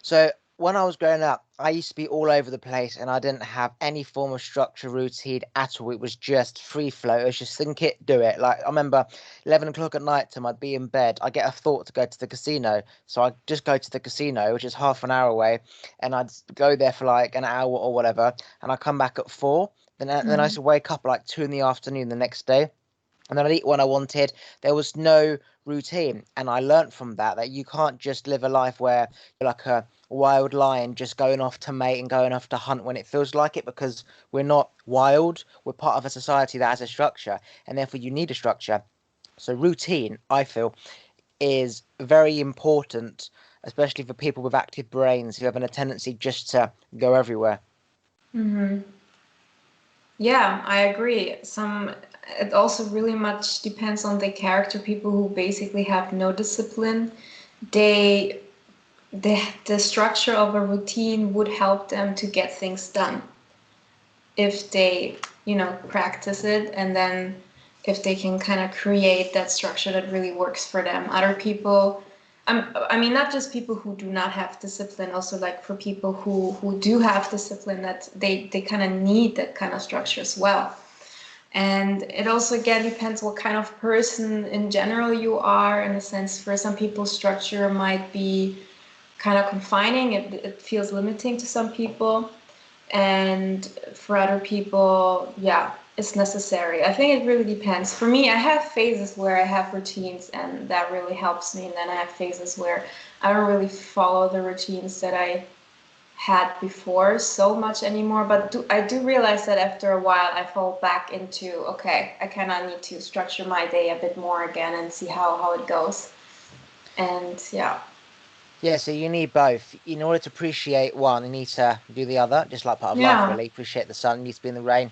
So when I was growing up, I used to be all over the place and I didn't have any form of structure routine at all. It was just free flow. It was just think it, do it. Like I remember 11 o'clock at night time, I'd be in bed. I get a thought to go to the casino. So I'd just go to the casino, which is half an hour away, and I'd go there for like an hour or whatever, and I come back at 4. Then I used Mhm. to wake up like 2 in the afternoon the next day, and then I'd eat when I wanted. There was no routine, and I learnt from that you can't just live a life where you're like a wild lion just going off to mate and going off to hunt when it feels like it, because we're not wild. We're part of a society that has a structure, and therefore you need a structure. So routine, I feel, is very important, especially for people with active brains who have a tendency just to go everywhere. Mhm. Yeah, I agree. It also really much depends on the character. People who basically have no discipline, they the structure of a routine would help them to get things done if they, practice it, and then if they can kind of create that structure that really works for them. Other people, I mean, not just people who do not have discipline, also like for people who do have discipline, that they kind of need that kind of structure as well. And it also again depends what kind of person in general you are. In a sense, for some people, structure might be kind of confining. It feels limiting to some people, and for other people, yeah, it's necessary. I think it really depends. For me, I have phases where I have routines and that really helps me, and then I have phases where I don't really follow the routines that I had before so much anymore. But I do realize that after a while I fall back into, okay, I kind of need to structure my day a bit more again and see how it goes. And yeah. Yeah, so you need both. In order to appreciate one, you need to do the other, just like part of life, Yeah. really. Appreciate the sun, needs to be in the rain.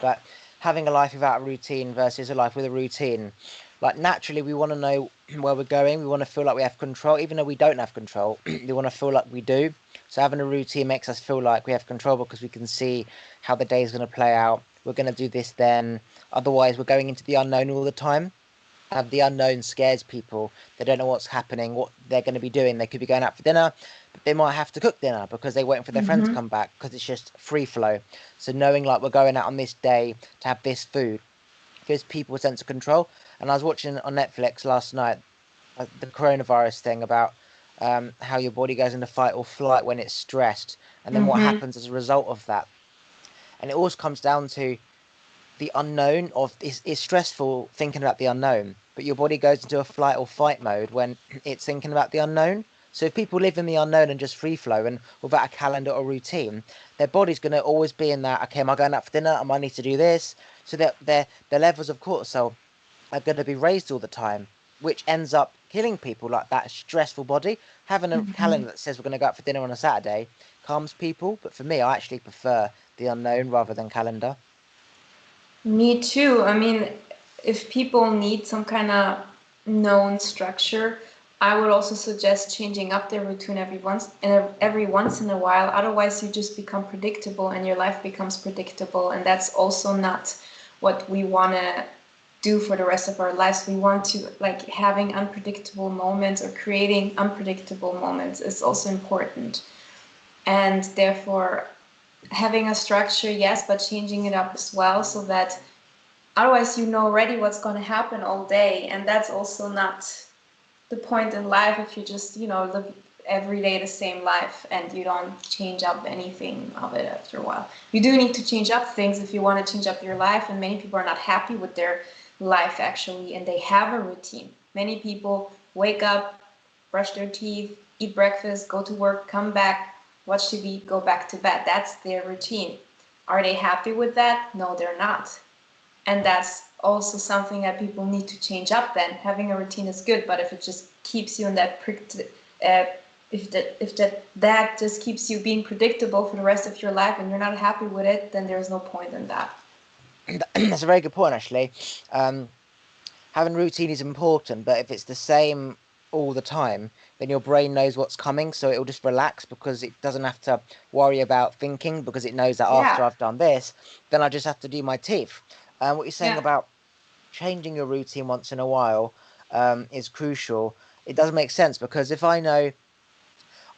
But having a life without a routine versus a life with a routine, like naturally, we want to know where we're going. We want to feel like we have control, even though we don't have control. We want to feel like we do. So having a routine makes us feel like we have control because we can see how the day is going to play out. We're going to do this then. Otherwise, we're going into the unknown all the time. The unknown scares people. They don't know what's happening, what they're going to be doing. They could be going out for dinner, but they might have to cook dinner because they're waiting for their friends to Mm-hmm. come back because it's just free flow. So knowing like we're going out on this day to have this food gives people a sense of control. And I was watching on Netflix last night the coronavirus thing about how your body goes into fight or flight when it's stressed, and then what Mm-hmm. happens as a result of that. And it always comes down to the unknown of it's stressful thinking about the unknown, but your body goes into a flight or fight mode when it's thinking about the unknown. So if people live in the unknown and just free flow and without a calendar or routine, their body's going to always be in that, okay, am I going out for dinner? Am I need to do this? So that their levels of cortisol are going to be raised all the time, which ends up killing people. Like that stressful body. Having a calendar that says we're going to go out for dinner on a Saturday calms people, but for me, I actually prefer the unknown rather than calendar. Me too. I mean, if people need some kind of known structure, I would also suggest changing up their routine every once in a while. Otherwise, you just become predictable and your life becomes predictable, and that's also not what we want to do for the rest of our lives. We want to, like, having unpredictable moments or creating unpredictable moments is also important. And therefore, having a structure, yes, but changing it up as well, so that otherwise you know already what's going to happen all day, and that's also not the point in life if you just, live every day the same life and you don't change up anything of it after a while. You do need to change up things if you want to change up your life, and many people are not happy with their life actually, and they have a routine. Many people wake up, brush their teeth, eat breakfast, go to work, come back, watch TV, go back to bed. That's their routine. Are they happy with that? No, they're not. And that's also something that people need to change up. Then having a routine is good, but if it just keeps you in that uh, if that just keeps you being predictable for the rest of your life and you're not happy with it, then there's no point in that. That's a very good point, actually. Um, Having routine is important, but if it's the same all the time, then your brain knows what's coming, so it'll just relax because it doesn't have to worry about thinking because it knows that after Yeah. I've done this, then I just have to do my teeth. What you're saying Yeah. about changing your routine once in a while is crucial. It does make sense because if I know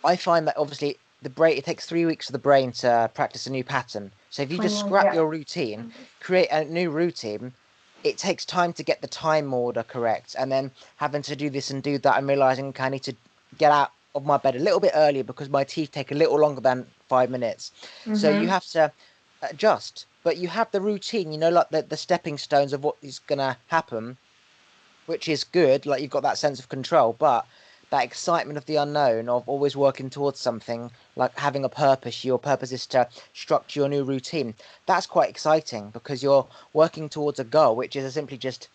I find that obviously the brain, it takes 3 weeks for the brain to practice a new pattern. So if you just 21, scrap yeah. your routine, create a new routine, it takes time to get the time order correct, and then having to do this and do that and realizing, okay, I need to get out of my bed a little bit earlier because my teeth take a little longer than 5 minutes. So you Mm-hmm. have to adjust, but you have the routine, like the stepping stones of what is gonna happen, which is good. Like you've got that sense of control, but that excitement of the unknown, of always working towards something, like having a purpose. Your purpose is to structure your new routine. That's quite exciting because you're working towards a goal, which is simply just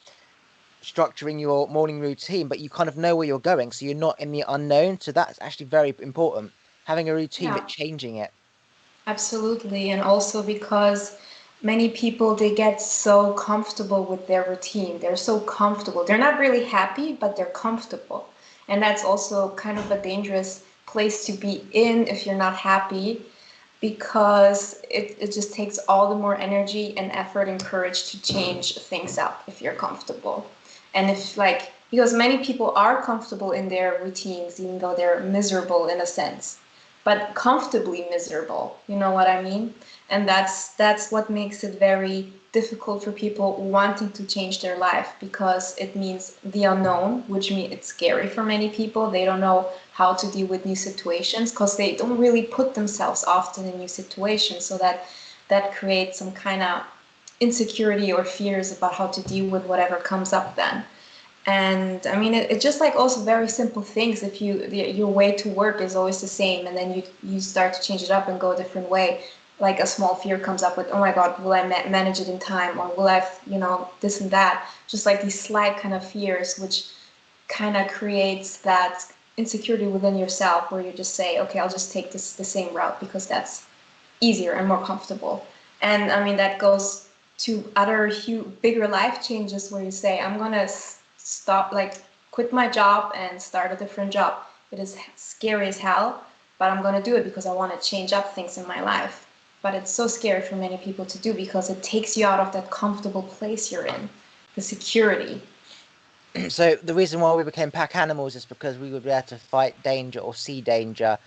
structuring your morning routine, but you kind of know where you're going, so you're not in the unknown. So that's actually very important. Having a routine, Yeah. but changing it. Absolutely, and also because many people they get so comfortable with their routine. They're so comfortable. They're not really happy, but they're comfortable. And that's also kind of a dangerous place to be in if you're not happy, because it just takes all the more energy and effort and courage to change things up if you're comfortable. And if like because many people are comfortable in their routines even though they're miserable in a sense, but comfortably miserable, you know what I mean? And that's what makes it very difficult for people wanting to change their life, because it means the unknown, which means it's scary for many people. They don't know how to deal with new situations because they don't really put themselves often in new situations, so that creates some kind of insecurity or fears about how to deal with whatever comes up then. And I mean, it's just like also very simple things. If your way to work is always the same, and then you start to change it up and go a different way, like a small fear comes up with, oh my God, will I manage it in time, or will I, this and that. Just like these slight kind of fears, which kind of creates that insecurity within yourself, where you just say, okay, I'll just take this the same route because that's easier and more comfortable. And I mean, that goes to other bigger life changes where you say, I'm gonna stop, like quit my job and start a different job. It is scary as hell, but I'm gonna do it because I want to change up things in my life. But it's so scary for many people to do because it takes you out of that comfortable place you're in, the security. So the reason why we became pack animals is because we would be able to fight danger or see danger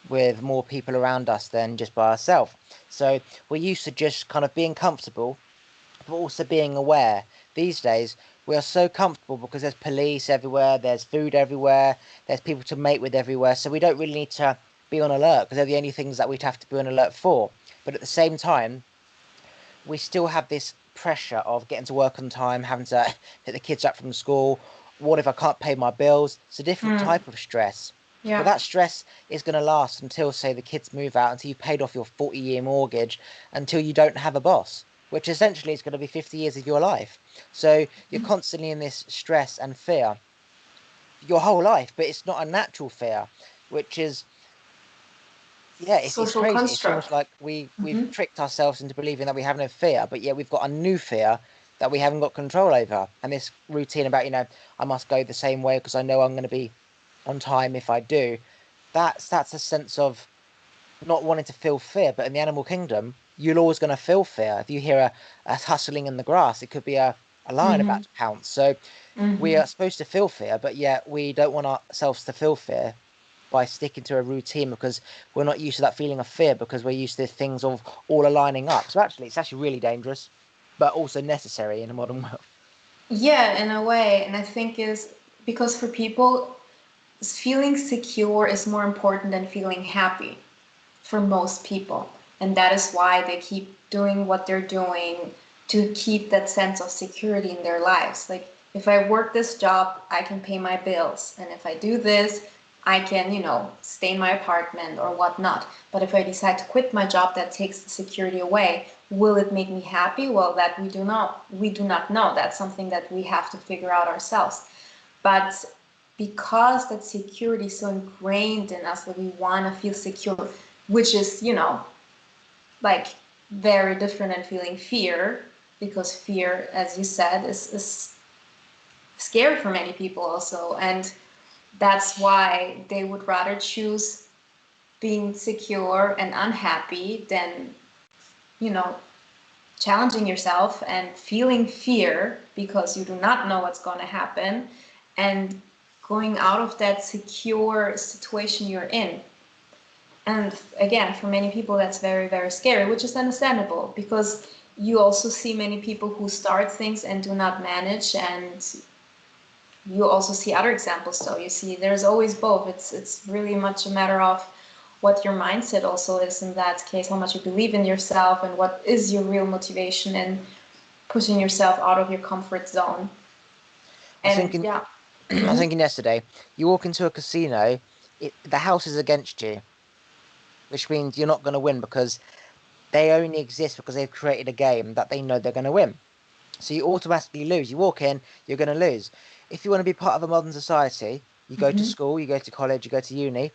with more people around us than just by ourselves. So we're used to just kind of being comfortable, but also being aware. These days, we are so comfortable because there's police everywhere, there's food everywhere, there's people to mate with everywhere. So we don't really need to be on alert because they're the only things that we'd have to be on alert for. But at the same time, we still have this pressure of getting to work on time, having to pick the kids up from school. What if I can't pay my bills? It's a different Mm, type of stress. But yeah. that stress is going to last until, say, the kids move out, until you've paid off your 40-year mortgage, until you don't have a boss, which essentially is going to be 50 years of your life. So you're constantly in this stress and fear your whole life, but it's not a natural fear, which is, yeah, it's Social crazy. It's almost construct. like we've Hmm. tricked ourselves into believing that we have no fear, but yet we've got a new fear that we haven't got control over. And this routine about, I must go the same way because I know I'm going to be on time if I do. That's a sense of not wanting to feel fear. But in the animal kingdom, you're always going to feel fear. If you hear a hustling in the grass, it could be a lion Hmm. about to pounce. So we Hmm. are supposed to feel fear, but yet we don't want ourselves to feel fear by sticking to a routine because we're not used to that feeling of fear because we're used to things of all aligning up. So actually, it's actually really dangerous, but also necessary in a modern world. Yeah, in a way. And I think is because for people, feeling secure is more important than feeling happy for most people. And that is why they keep doing what they're doing to keep that sense of security in their lives. Like, if I work this job, I can pay my bills. And if I do this, I can, stay in my apartment or whatnot. But if I decide to quit my job, that takes the security away. Will it make me happy? Well, that we do not know. That's something that we have to figure out ourselves. But because that security is so ingrained in us that we want to feel secure, which is, like very different than feeling fear, because fear, as you said, is scary for many people also. And that's why they would rather choose being secure and unhappy than, you know, challenging yourself and feeling fear because you do not know what's going to happen, and going out of that secure situation you're in. And again, for many people, that's very, very scary, which is understandable because you also see many people who start things and do not manage, and you also see other examples. So you see, there's always both. It's really much a matter of what your mindset also is in that case, how much you believe in yourself, and what is your real motivation in pushing yourself out of your comfort zone. I was And thinking, yeah. I was thinking yesterday, you walk into a casino, the house is against you, which means you're not going to win because they only exist because they've created a game that they know they're going to win. So you automatically lose. You walk in, you're going to lose. If you want to be part of a modern society, you go to Mm-hmm. school, you go to college, you go to uni,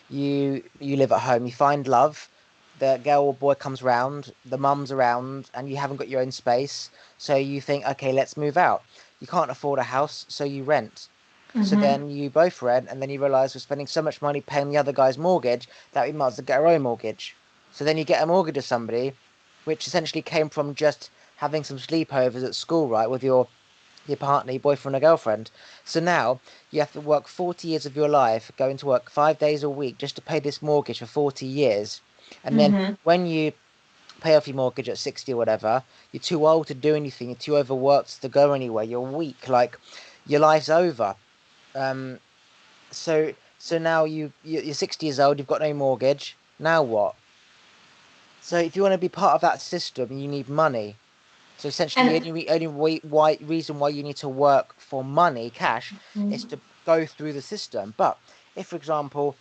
you live at home, you find love, the girl or boy comes round, the mum's around, and you haven't got your own space. So you think, okay, let's move out. You can't afford a house, so you rent. So Mm-hmm. then you both rent, and then you realise we're spending so much money paying the other guy's mortgage that we might as well get our own mortgage. So then you get a mortgage of somebody, which essentially came from just having some sleepovers at school, right, with your partner, your boyfriend or girlfriend. So now you have to work 40 years of your life, going to work 5 days a week just to pay this mortgage for 40 years. And then Mm-hmm. when you pay off your mortgage at 60 or whatever, you're too old to do anything, you're too overworked to go anywhere, you're weak, like your life's over. Um, so now you're 60 years old, you've got no mortgage. Now what? So if you want to be part of that system, you need money. So essentially, the And only reason why you need to work for money, cash, is to go through the system. But if, for example,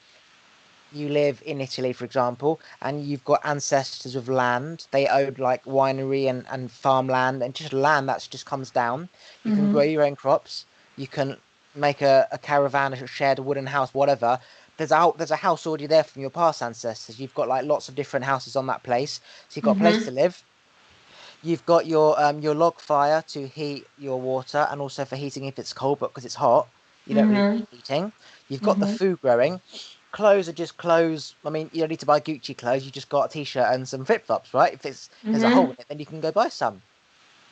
you live in Italy, for example, and you've got ancestors with land, they owned like winery and farmland and just land that's just comes down. You can mm-hmm. grow your own crops. You can make a caravan, a shed, a wooden house, whatever. There's a house already there from your past ancestors. You've got like lots of different houses on that place, so you've got a place Mm-hmm. to live. You've got your log fire to heat your water and also for heating if it's cold, but because it's hot, you don't really Mm-hmm. need heating. You've got the Mm-hmm. food growing. Clothes are just clothes. I mean, you don't need to buy Gucci clothes. You just got a t-shirt and some flip-flops, right? If there's a hole Mm-hmm. in it, then you can go buy some.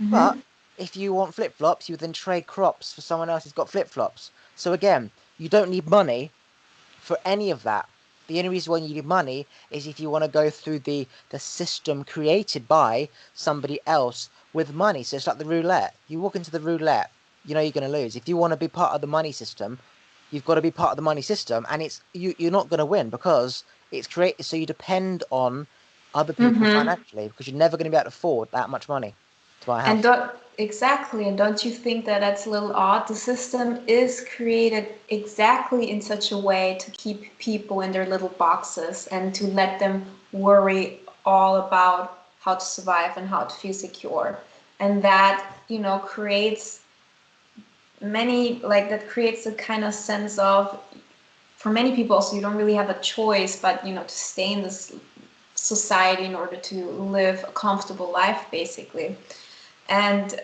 But Mm-hmm. if you want flip-flops, you then trade crops for someone else who's got flip-flops. So again, you don't need money for any of that. The only reason why you need money is if you want to go through the system created by somebody else with money. So it's like the roulette. You walk into the roulette, you know you're going to lose. If you want to be part of the money system, you've got to be part of the money system, and you're not going to win because it's created. So you depend on other people Mm-hmm. financially because you're never going to be able to afford that much money to buy a And house. don't exactly, and don't you think that that's a little odd? The system is created exactly in such a way to keep people in their little boxes and to let them worry all about how to survive and how to feel secure. And that, creates that creates a kind of sense of, for many people also, you don't really have a choice but, to stay in this society in order to live a comfortable life, basically. And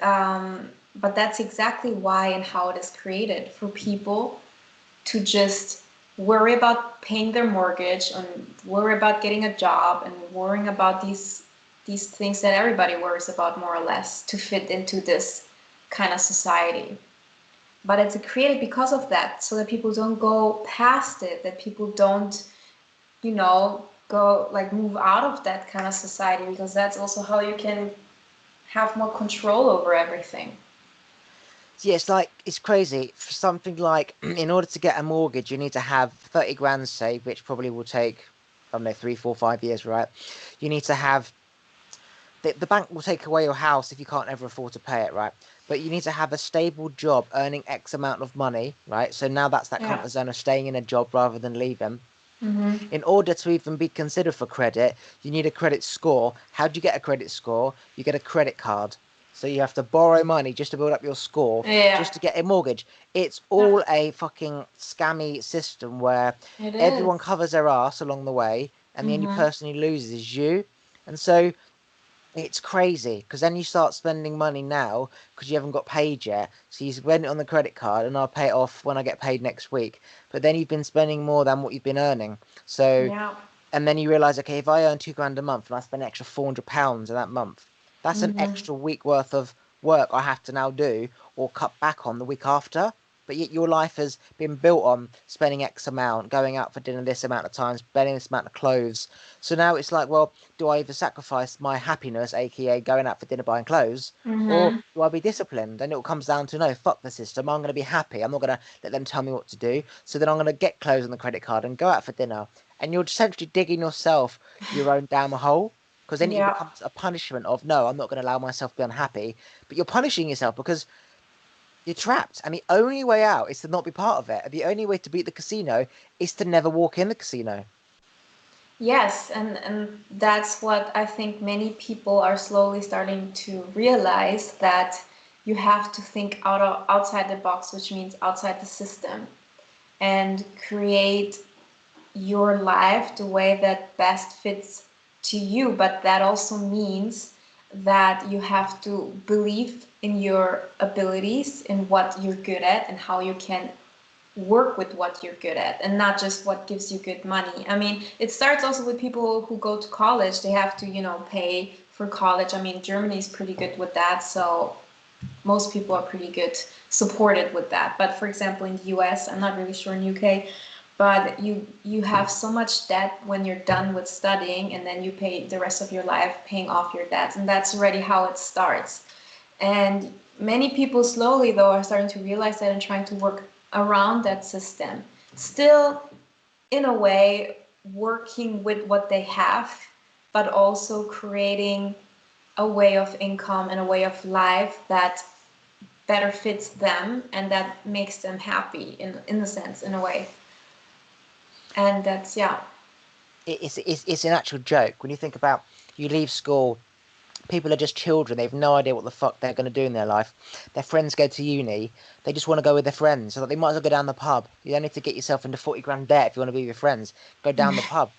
but that's exactly why and how it is created, for people to just worry about paying their mortgage and worry about getting a job and worrying about these things that everybody worries about, more or less, to fit into this kind of society. But it's created because of that, so that people don't go past it, that people don't, go like move out of that kind of society, because that's also how you can have more control over everything. So yeah, it's crazy. For something like in order to get a mortgage, you need to have 30 grand saved, which probably will take, I don't know, 3, 4, 5 years, right? You need to have the bank will take away your house if you can't ever afford to pay it, right? But you need to have a stable job earning X amount of money, right? So now that's that Yeah. comfort zone of staying in a job rather than leaving. Mm-hmm. In order to even be considered for credit, you need a credit score. How do you get a credit score? You get a credit card. So you have to borrow money just to build up your score, Yeah. just to get a mortgage. It's Yeah. all a fucking scammy system where It everyone is. covers their ass along the way, and the only Mm-hmm. person who loses is you. And so it's crazy because then you start spending money now because you haven't got paid yet. So you spend it on the credit card, and I'll pay it off when I get paid next week. But then you've been spending more than what you've been earning. So Yeah. and then you realize, okay, if I earn 2 grand a month and I spend an extra £400 in that month, that's an Mm-hmm. extra week worth of work I have to now do or cut back on the week after. but yet your life has been built on spending X amount, going out for dinner this amount of times, spending this amount of clothes. So now it's like, well, do I either sacrifice my happiness, aka going out for dinner, buying clothes, or Mm-hmm. do I be disciplined? And it all comes down to, no, fuck the system. I'm going to be happy. I'm not going to let them tell me what to do. So then I'm going to get clothes on the credit card and go out for dinner. And you're essentially digging yourself your own damn hole. Because then it Yeah. becomes a punishment of, no, I'm not going to allow myself to be unhappy. But you're punishing yourself because you're trapped. And the only way out is to not be part of it. The only way to beat the casino is to never walk in the casino. Yes, and that's what I think many people are slowly starting to realize, that you have to think outside the box, which means outside the system, and create your life the way that best fits to you. But that also means that you have to believe in your abilities, in what you're good at, and how you can work with what you're good at, and not just what gives you good money. I mean, it starts also with people who go to college. They have to, pay for college. I mean, Germany is pretty good with that, so most people are pretty good supported with that. But for example, in the US, I'm not really sure in UK, but you have so much debt when you're done with studying, and then you pay the rest of your life paying off your debts, and that's already how it starts. And many people slowly, though, are starting to realize that and trying to work around that system. Still, in a way, working with what they have, but also creating a way of income and a way of life that better fits them and that makes them happy, in a sense, in a way. And that's, yeah. It's an actual joke. When you think about, you leave school, people are just children. They have no idea what the fuck they're going to do in their life. Their friends go to uni. They just want to go with their friends. So that they might as well go down the pub. You don't need to get yourself into 40 grand debt if you want to be with your friends. Go down the pub.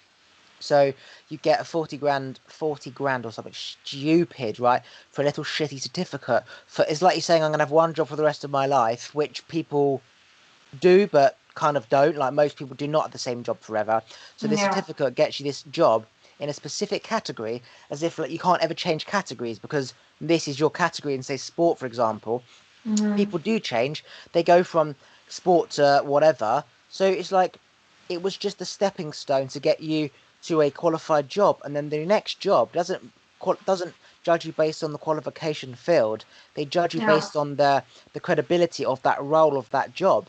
So you get a 40 grand or something stupid, right? For a little shitty certificate. For it's like you're saying, I'm gonna have one job for the rest of my life, which people do, but kind of don't. Like most people do not have the same job forever. So this Yeah. certificate gets you this job in a specific category, as if like you can't ever change categories because this is your category in, say, sport, for example. Mm-hmm. People do change. They go from sport to whatever. So it's like it was just a stepping stone to get you to a qualified job, and then the next job doesn't judge you based on the qualification field. They judge you Yeah. based on the credibility of that role of that job.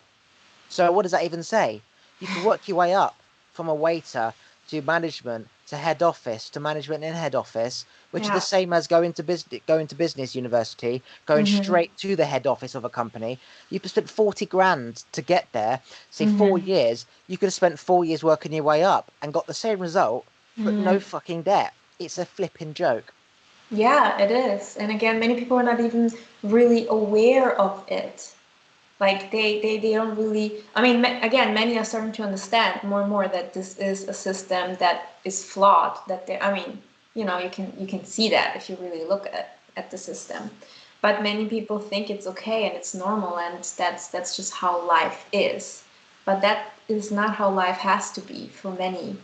So what does that even say? You can work your way up from a waiter to management to head office to management in head office, which is the Yeah. same as going to business university, going Mm-hmm. straight to the head office of a company. You've spent 40 grand to get there, say Mm-hmm. 4 years. You could have spent 4 years working your way up and got the same result, but no Mm-hmm. fucking debt. It's a flipping joke. Yeah, it is. And again, many people are not even really aware of it. Like they don't really, I mean, again, many are starting to understand more and more that this is a system that is flawed, that they, I mean, you can see that if you really look at the system. But many people think it's okay and it's normal, and that's just how life is. But that is not how life has to be for many.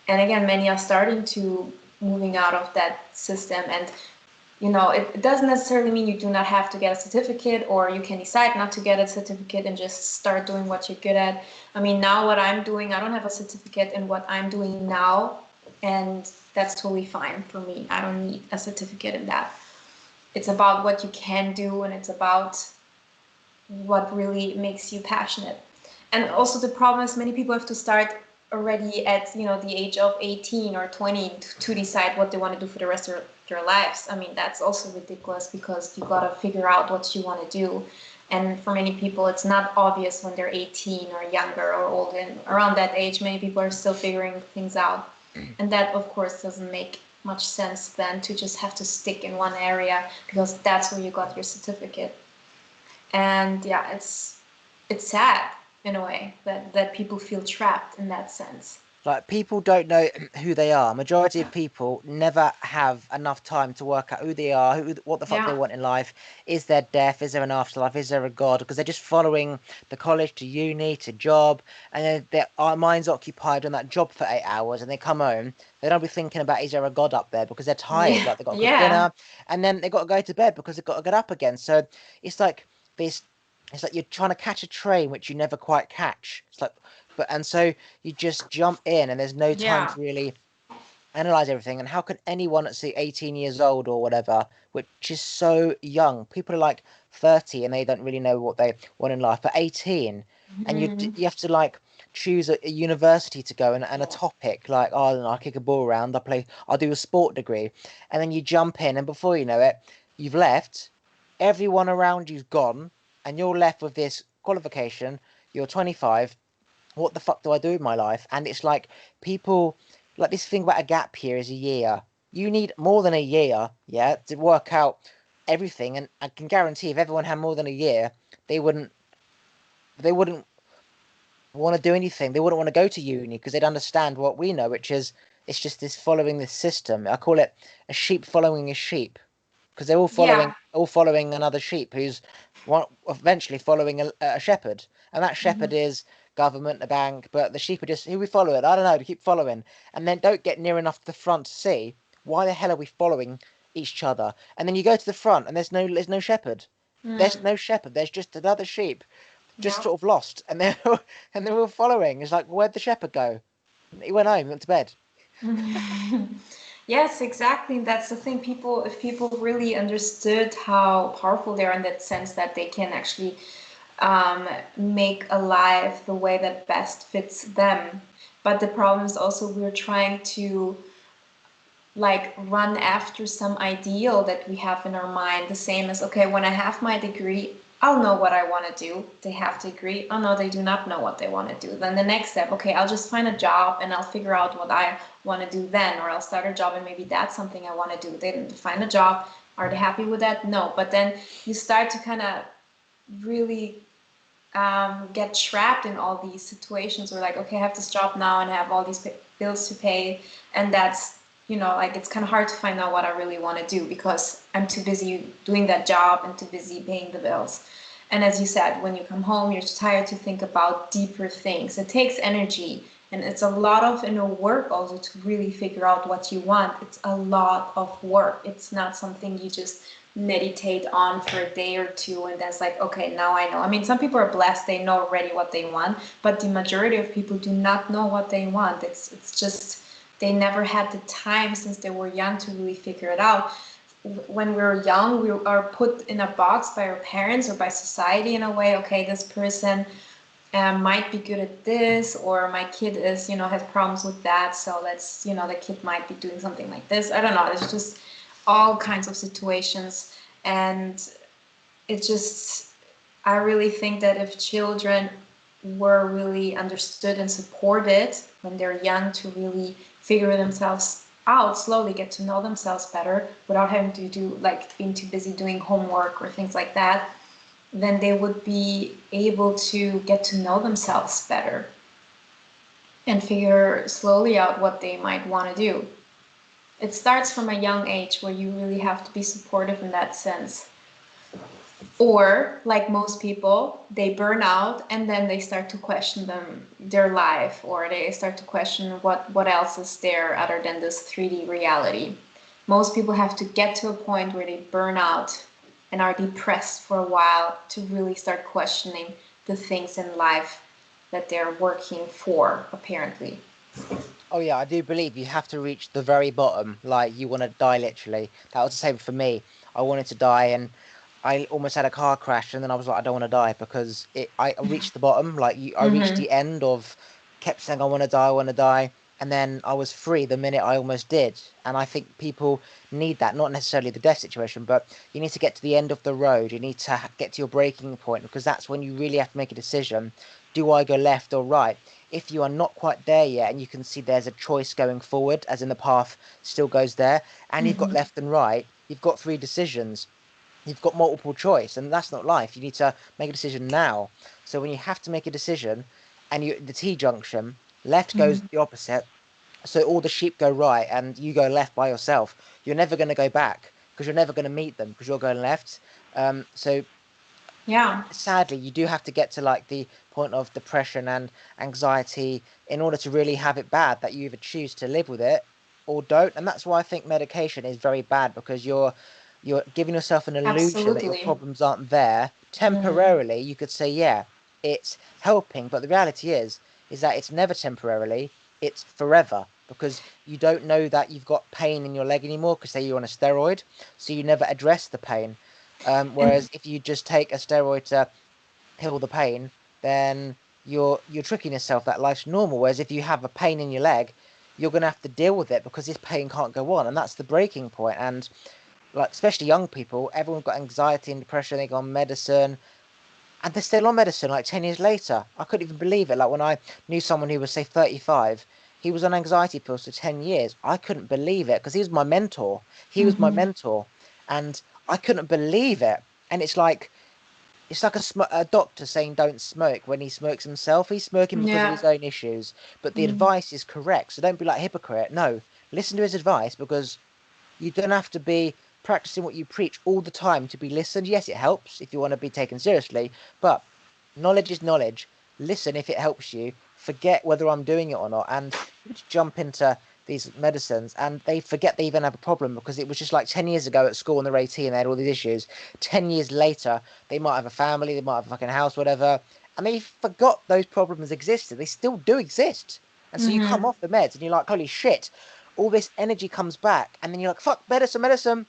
And again, many are starting to moving out of that system. And it doesn't necessarily mean you do not have to get a certificate, or you can decide not to get a certificate and just start doing what you're good at. I mean, now what I'm doing, I don't have a certificate in what I'm doing now, and that's totally fine for me. I don't need a certificate in that. It's about what you can do, and it's about what really makes you passionate. And also the problem is many people have to start already at the age of 18 or 20 to decide what they want to do for the rest of their lives. I mean, that's also ridiculous, because you got to figure out what you want to do. And for many people, it's not obvious when they're 18 or younger or older. And around that age, many people are still figuring things out. And that, of course, doesn't make much sense then to just have to stick in one area because that's where you got your certificate. And yeah, it's sad in a way that people feel trapped in that sense. Like people don't know who they are. Majority of people never have enough time to work out who they are, what the fuck they Yeah. want in life. Is there death? Is there an afterlife? Is there a God? Because they're just following the college to uni to job, and then their our minds occupied on that job for 8 hours, and they come home. They don't be thinking about is there a God up there because they're tired, Yeah. like they got to cook Yeah. dinner, and then they got to go to bed because they've got to get up again. So it's like this. it's like you're trying to catch a train which you never quite catch. It's like, but and so you just jump in, and there's no time Yeah. to really analyze everything. And how can anyone at say 18 years old or whatever, which is so young, people are like 30 and they don't really know what they want in life, but 18, and Mhm. you have to like choose a university to go, and a topic like, oh, I don't know, I'll kick a ball around, I'll do a sport degree, and then you jump in, and before you know it, you've left, everyone around you's gone, and you're left with this qualification. You're 25. What the fuck do I do with my life? And it's like people, like, this thing about a gap year is a year. You need more than a year, yeah, to work out everything. And I can guarantee if everyone had more than a year, they wouldn't they wouldn't want to do anything. They wouldn't want to go to uni because they'd understand what we know, which is it's just this following this system. I call it a sheep following a sheep, because they're Yeah. all following another sheep who's eventually following a shepherd, and that Mhm. shepherd is government, the bank, but the sheep are just who we follow it. I don't know. To keep following, and then don't get near enough to the front to see why the hell are we following each other. And then you go to the front, and there's no shepherd. There's Mm. no shepherd. There's just another sheep, just Yeah. sort of lost, and they're and they're all following. It's like, where'd the shepherd go? He went home, went to bed. Yes, exactly. That's the thing. People, if people really understood how powerful they are in that sense that they can actually make a life the way that best fits them. But the problem is also we're trying to like run after some ideal that we have in our mind. The same as, okay, when I have my degree, I'll know what I want to do. They have to agree. Oh no, they do not know what they want to do. Then the next step, okay, I'll just find a job and I'll figure out what I want to do then, or I'll start a job and maybe that's something I want to do. They didn't find a job. Are they happy with that? No. But then you start to kind of really get trapped in all these situations where like, okay, I have this job now and I have all these bills to pay, and that's, you know, like it's kind of hard to find out what I really want to do because I'm too busy doing that job and too busy paying the bills. And as you said, when you come home, you're tired to think about deeper things. It takes energy, and it's a lot of inner work also to really figure out what you want. It's a lot of work. It's not something you just meditate on for a day or two and that's like, okay, now I know. I mean, some people are blessed, they know already what they want, but the majority of people do not know what they want. It's just they never had the time since they were young to really figure it out. When we're young, we are put in a box by our parents or by society in a way. Okay, this person might be good at this, or my kid is, you know, has problems with that, so let's, you know, the kid might be doing something like this. I don't know, it's just all kinds of situations. And it just, I really think that if children were really understood and supported when they're young to really figure themselves out, slowly get to know themselves better without having to do like being too busy doing homework or things like that, then they would be able to get to know themselves better and figure slowly out what they might want to do. It starts from a young age where you really have to be supportive in that sense. Or, like most people, they burn out and then they start to question their life, or they start to question what else is there other than this 3D reality. Most people have to get to a point where they burn out and are depressed for a while to really start questioning the things in life that they're working for, apparently. Oh yeah, I do believe you have to reach the very bottom. Like, you want to die literally. That was the same for me. I wanted to die, and I almost had a car crash, and then I was like, I don't want to die, because I reached the bottom. Like, I reached Mm-hmm. the end of, kept saying I want to die, I want to die, and then I was free the minute I almost did. And I think people need that, not necessarily the death situation, but you need to get to the end of the road. You need to get to your breaking point, because that's when you really have to make a decision. Do I go left or right? If you are not quite there yet, and you can see there's a choice going forward, as in the path still goes there, and you've got Mm-hmm. left and right, you've got three decisions, you've got multiple choice, and that's not life. You need to make a decision now. So when you have to make a decision, and you the T junction, left goes Mm-hmm. the opposite, so all the sheep go right and you go left by yourself. You're never going to go back, because you're never going to meet them, because you're going left. So Yeah. sadly, you do have to get to like the point of depression and anxiety in order to really have it bad, that you either choose to live with it or don't. And that's why I think medication is very bad, because You're giving yourself an illusion that your Absolutely. problems aren't there. Mm. Temporarily, you could say, yeah, it's helping, but the reality is that it's never temporarily, it's forever because you don't know that you've got pain in your leg anymore because say you're on a steroid, so you never address the pain. And Whereas if you just take a steroid to heal the pain, then you're tricking yourself that life's normal. Whereas if you have a pain in your leg, you're gonna have to deal with it because this pain can't go on, and that's the breaking point. And like especially young people, everyone's got anxiety and depression. They go on medicine, and they're still on medicine like 10 years later. I couldn't even believe it. Like when I knew someone who was say 35, he was on anxiety pills for 10 years. I couldn't believe it because he was my mentor. He was my mhm. mentor, and I couldn't believe it. And it's like a doctor saying don't smoke when he smokes himself. He's smoking because of Yeah. his own issues, but the Mm. advice is correct. So don't be like a hypocrite. No, listen to his advice because you don't have to be practicing what you preach all the time to be listened. Yes, it helps if you want to be taken seriously, but knowledge is knowledge. Listen if it helps you. Forget whether I'm doing it or not. And people just jump into these medicines and they forget they even have a problem because it was just like 10 years ago at school when they're 18 they had all these issues. 10 years later, they might have a family, they might have a fucking house, whatever, and they forgot those problems existed. They still do exist. And so you come Mhm. off the meds and you're like, holy shit, all this energy comes back, and then you're like, fuck, medicine, medicine.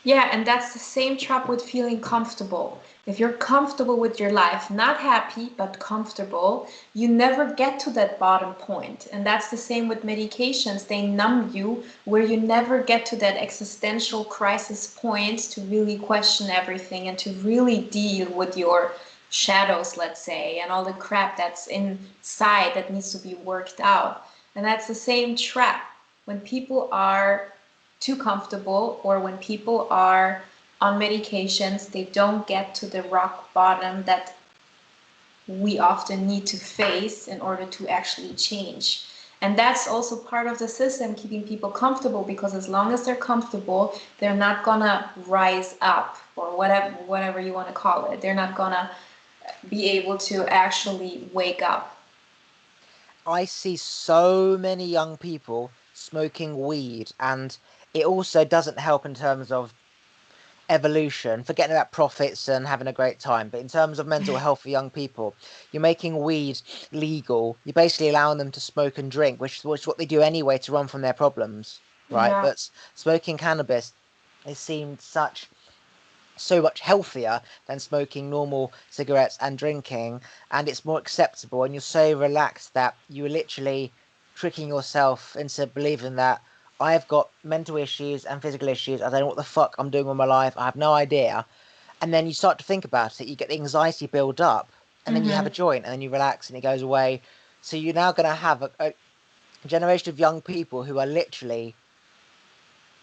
Yeah, and that's the same trap with feeling comfortable. If you're comfortable with your life, not happy, but comfortable, you never get to that bottom point. And that's the same with medications. They numb you where you never get to that existential crisis point to really question everything and to really deal with your shadows, let's say, and all the crap that's inside that needs to be worked out. And that's the same trap. When people are too comfortable or when people are on medications, they don't get to the rock bottom that we often need to face in order to actually change. And that's also part of the system, keeping people comfortable, because as long as they're comfortable, they're not gonna rise up, or whatever you want to call it. They're not gonna be able to actually wake up. I see so many young people smoking weed, and it also doesn't help in terms of evolution, forgetting about profits and having a great time. But in terms of mental health for young people, you're making weed legal. You're basically allowing them to smoke and drink, which is what they do anyway to run from their problems, right? Yeah. But smoking cannabis, it seemed so much healthier than smoking normal cigarettes and drinking, and it's more acceptable, and you're so relaxed that you're literally tricking yourself into believing that I've got mental issues and physical issues. I don't know what the fuck I'm doing with my life. I have no idea. And then you start to think about it, you get the anxiety build up, and then you have a Mm-hmm. joint, and then you relax, and it goes away. So you're now going to have a generation of young people who are literally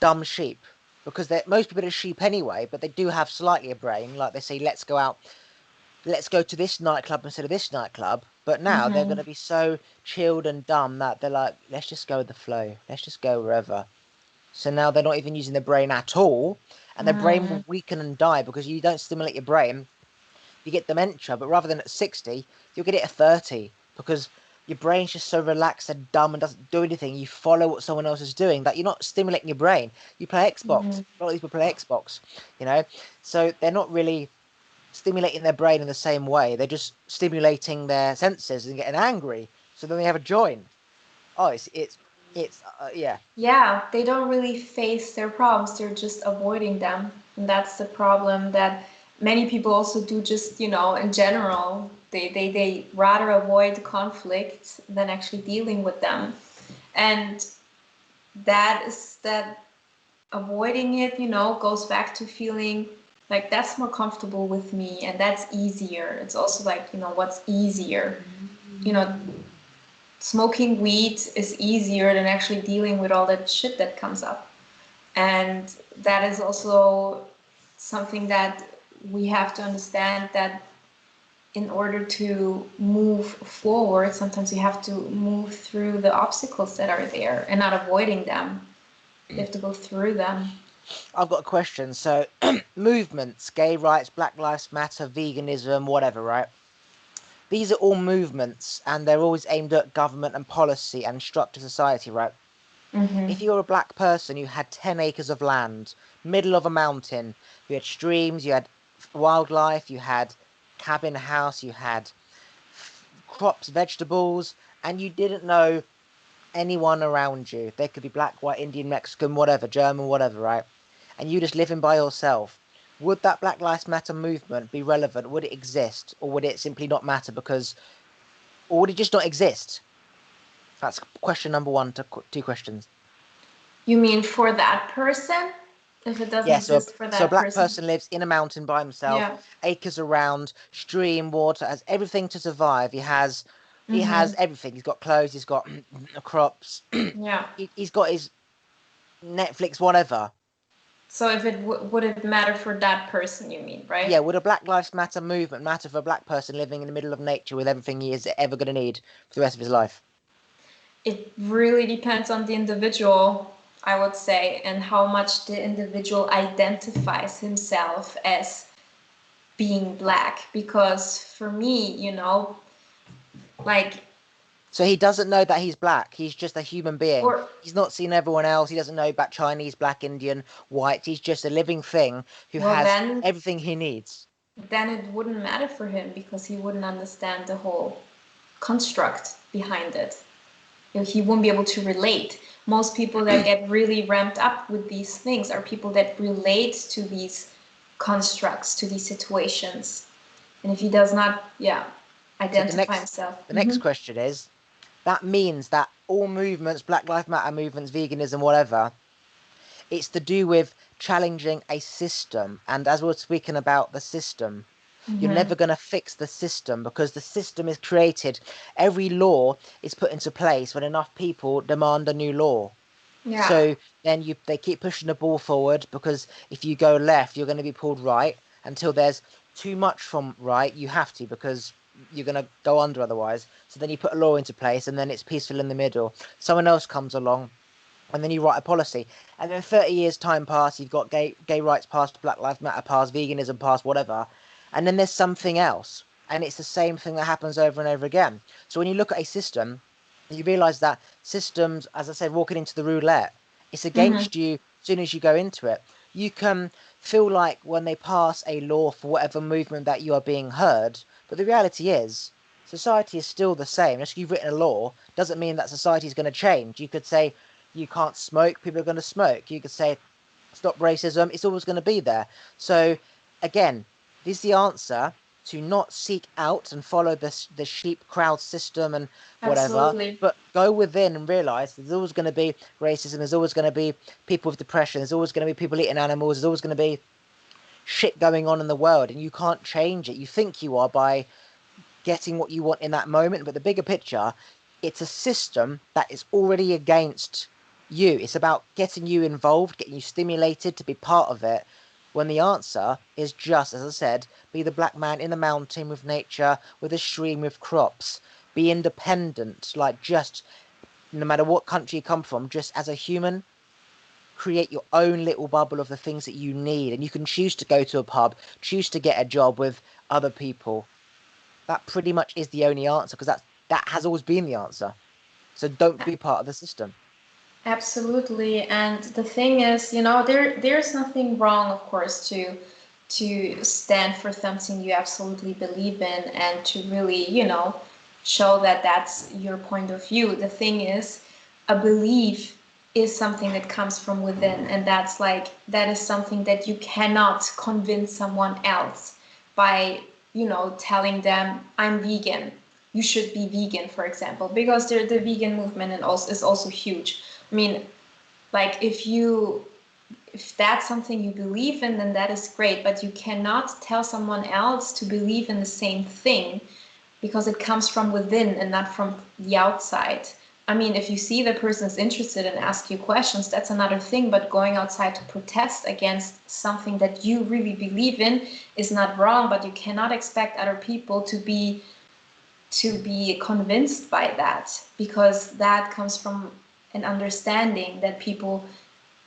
dumb sheep because most people are sheep anyway, but they do have slightly a brain. Like they say, let's go to this nightclub instead of this nightclub. But now they're going Mm-hmm. to be so chilled and dumb that they're like, let's just go with the flow. Let's just go wherever. So now they're not even using their brain at all, and their brain Mm-hmm. will weaken and die because you don't stimulate your brain, you get dementia, but rather than at 60, you'll get it at 30 because your brain's just so relaxed and dumb and doesn't do anything. You follow what someone else is doing, that you're not stimulating your brain. You play Mm-hmm. Xbox. A lot of people play Xbox, you know? So they're not really stimulating their brain in the same way. They're just stimulating their senses and getting angry. So then they have a join. Oh, yeah. Yeah, they don't really face their problems, they're just avoiding them. And that's the problem that many people also do, just, in general. They rather avoid conflict than actually dealing with them. And that avoiding it, goes back to feeling like that's more comfortable with me and that's easier. It's also like, what's easier? You know, smoking weed is easier than actually dealing with all that shit that comes up. And that is also something that we have to understand, that in order to move forward, sometimes you have to move through the obstacles that are there and not avoiding them. You have to go through them. I've got a question. So, movements, gay rights, Black Lives Matter, veganism, whatever, right? These are all movements and they're always aimed at government and policy and structure society, right? If Mm-hmm. you were a black person, you had 10 acres of land, middle of a mountain. You had streams, you had wildlife, you had cabin house, you had crops, vegetables, and you didn't know anyone around you. They could be black, white, Indian, Mexican, whatever, German, whatever, right? And you just living by yourself. Would that Black Lives Matter movement be relevant? Would it exist? Or would it simply not matter because, or would it just not exist? That's question number one to two questions. You mean for that person? If it doesn't Yeah, exist for so a that black person? person lives in a mountain by himself, Yeah. acres around, stream, water, has everything to survive. He has Mm-hmm. everything. He's got clothes, he's got crops, Yeah. he's got his Netflix, whatever. So if it would it matter for that person, you mean, right? Yeah, would a Black Lives Matter movement matter for a black person living in the middle of nature with everything he is ever going to need for the rest of his life? It really depends on the individual, I would say, and how much the individual identifies himself as being black. Because for me, like, So he doesn't know that he's black. He's just a human being. or, He's not seen everyone else. He doesn't know about Chinese, black, Indian, white. He's just a living thing who well, has then, everything he needs. then it wouldn't matter for him because he wouldn't understand the whole construct behind it. He won't be able to relate. Most people that get really ramped up with these things are people that relate to these constructs, to these situations. And if he does not, yeah, So the identify next himself. the next question is that means that all movements, Black Lives Matter movements, veganism, whatever, it's to do with challenging a system. And as we're speaking about the system, you're Mm-hmm. never going to fix the system because the system is created. Every law is put into place when enough people demand a new law. Yeah, So then they keep pushing the ball forward because if you go left, you're going to be pulled right until there's too much from right. You have to because you're going to go under otherwise. So then you put a law into place and then it's peaceful in the middle. Someone else comes along and then you write a policy. And then 30 years time pass, you've got gay rights passed, Black Lives Matter passed, veganism passed, whatever. And then there's something else. And it's the same thing that happens over and over again. So when you look at a system, you realize that systems, as I said, walking into the roulette, it's mm-hmm. against you as soon as you go into it. You can feel like when they pass a law for whatever movement that you are being heard, but the reality is society is still the same. Just you've written a law doesn't mean that society is going to change. You could say you can't smoke, people are going to smoke. You could say stop racism, it's always going to be there. So again, this is the answer to not seek out and follow the sheep crowd system and whatever, Absolutely. but go within and realize there's always going to be racism, there's always going to be people with depression, there's always going to be people eating animals, there's always going to be shit going on in the world, and you can't change it. You think you are by getting what you want in that moment, but the bigger picture, it's a system that is already against you. It's about getting you involved, getting you stimulated to be part of it. When the answer is just, as I said, be the black man in the mountain with nature, with a stream, with crops. Be independent, like just no matter what country you come from, just as a human, create your own little bubble of the things that you need. And you can choose to go to a pub, choose to get a job with other people. That pretty much is the only answer because that has always been the answer. So don't be part of the system. Absolutely. And the thing is, there's nothing wrong, of course, to stand for something you absolutely believe in and to really, show that that's your point of view. The thing is, a belief is something that comes from within, and that is something that you cannot convince someone else by, telling them I'm vegan. You should be vegan, for example, because the vegan movement and also is also huge. I mean, like if that's something you believe in, then that is great, but you cannot tell someone else to believe in the same thing because it comes from within and not from the outside. I mean, if you see the person is interested and ask you questions, that's another thing, but going outside to protest against something that you really believe in is not wrong, but you cannot expect other people to be convinced by that because that comes from an understanding that people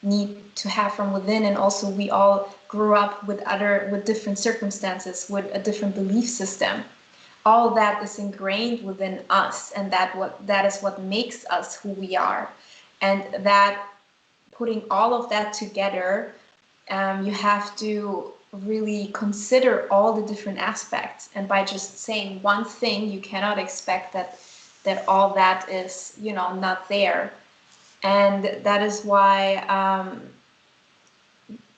need to have from within, and also we all grew up with different circumstances, with a different belief system. All that is ingrained within us, and that is what makes us who we are. And that, putting all of that together, you have to really consider all the different aspects. And by just saying one thing, you cannot expect that all that is, not there. And that is why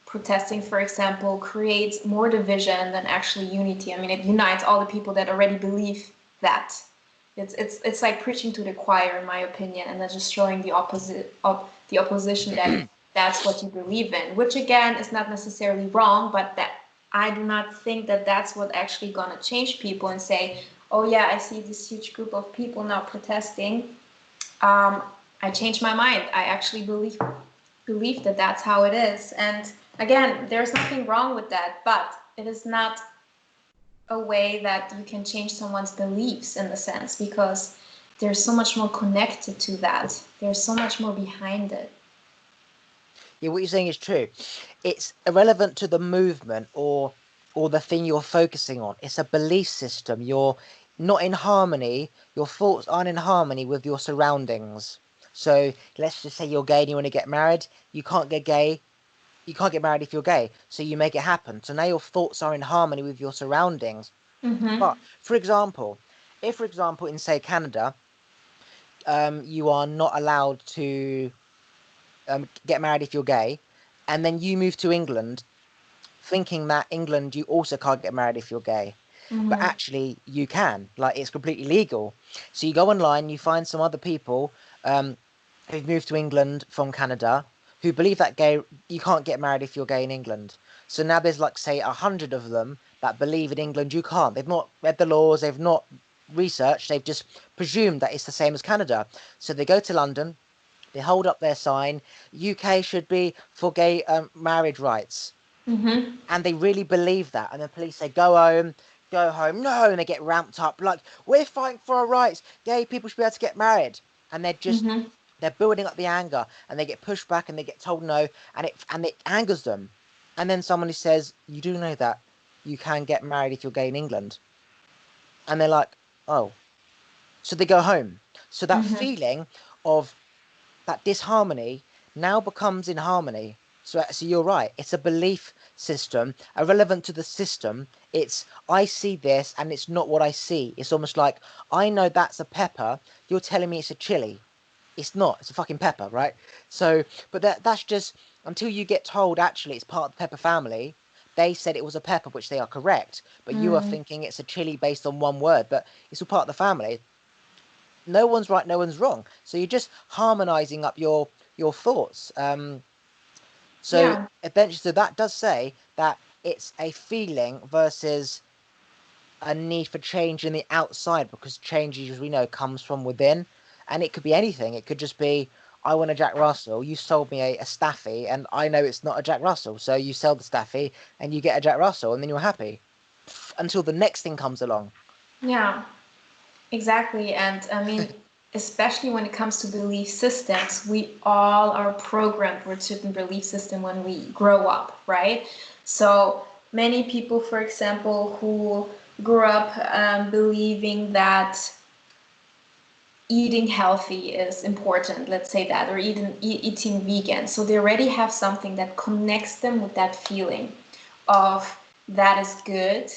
protesting, for example, creates more division than actually unity. I mean, it unites all the people that already believe that. It's like preaching to the choir, in my opinion, and then just showing the opposition that that's what you believe in, which again is not necessarily wrong, but that I do not think that that's what actually gonna change people and say, oh yeah, I see this huge group of people now protesting. I changed my mind. I actually believe that that's how it is. And again, there's nothing wrong with that, but it is not a way that you can change someone's beliefs in the sense, because there's so much more connected to that. There's so much more behind it. Yeah, what you're saying is true. It's irrelevant to the movement or the thing you're focusing on. It's a belief system. You're not in harmony. Your thoughts aren't in harmony with your surroundings. So let's just say you're gay and you want to get married. You can't get gay. You can't get married if you're gay. So you make it happen. So now your thoughts are in harmony with your surroundings. Mm-hmm. But for example, if for example in say Canada, you are not allowed to get married if you're gay, and then you move to England thinking that England you also can't get married if you're gay. But Mm-hmm. actually you can. Like it's completely legal. So you go online, you find some other people who've moved to England from Canada who believe that gay you can't get married if you're gay in England. So now there's like say 100 of them that believe in England you can't. They've not read the laws, they've not researched, they've just presumed that it's the same as Canada. So they go to London, they hold up their sign, UK should be for gay marriage rights. Mm-hmm. And they really believe that. And the police say, go home, no. And they get ramped up like, we're fighting for our rights. Gay people should be able to get married. And Mm-hmm. they're building up the anger and they get pushed back and they get told no. And it angers them. And then somebody says, you do know that you can get married if you're gay in England. And they're like, oh. So they go home. So that Mm-hmm. feeling of that disharmony now becomes in harmony. So you're right. It's a belief system, irrelevant to the system. It's I see this and it's not what I see. It's almost like I know that's a pepper. You're telling me it's a chili. It's not. It's a fucking pepper, right? So, but that's just until you get told actually it's part of the pepper family. They said it was a pepper, which they are correct, but you are Mm. thinking it's a chili based on one word, but it's all part of the family. No one's right, no one's wrong. So you're just harmonizing up your thoughts. So Yeah. eventually, so that does say that it's a feeling versus a need for change in the outside, because change, as we know, comes from within, and it could be anything. It could just be, I want a Jack Russell. You sold me a Staffy, and I know it's not a Jack Russell. So you sell the Staffy, and you get a Jack Russell, and then you're happy until the next thing comes along. Yeah. Exactly. And I mean, especially when it comes to belief systems, we all are programmed with certain belief system when we grow up, right? So many people, for example, who grew up believing that eating healthy is important, let's say that, or eating vegan. So they already have something that connects them with that feeling of that is good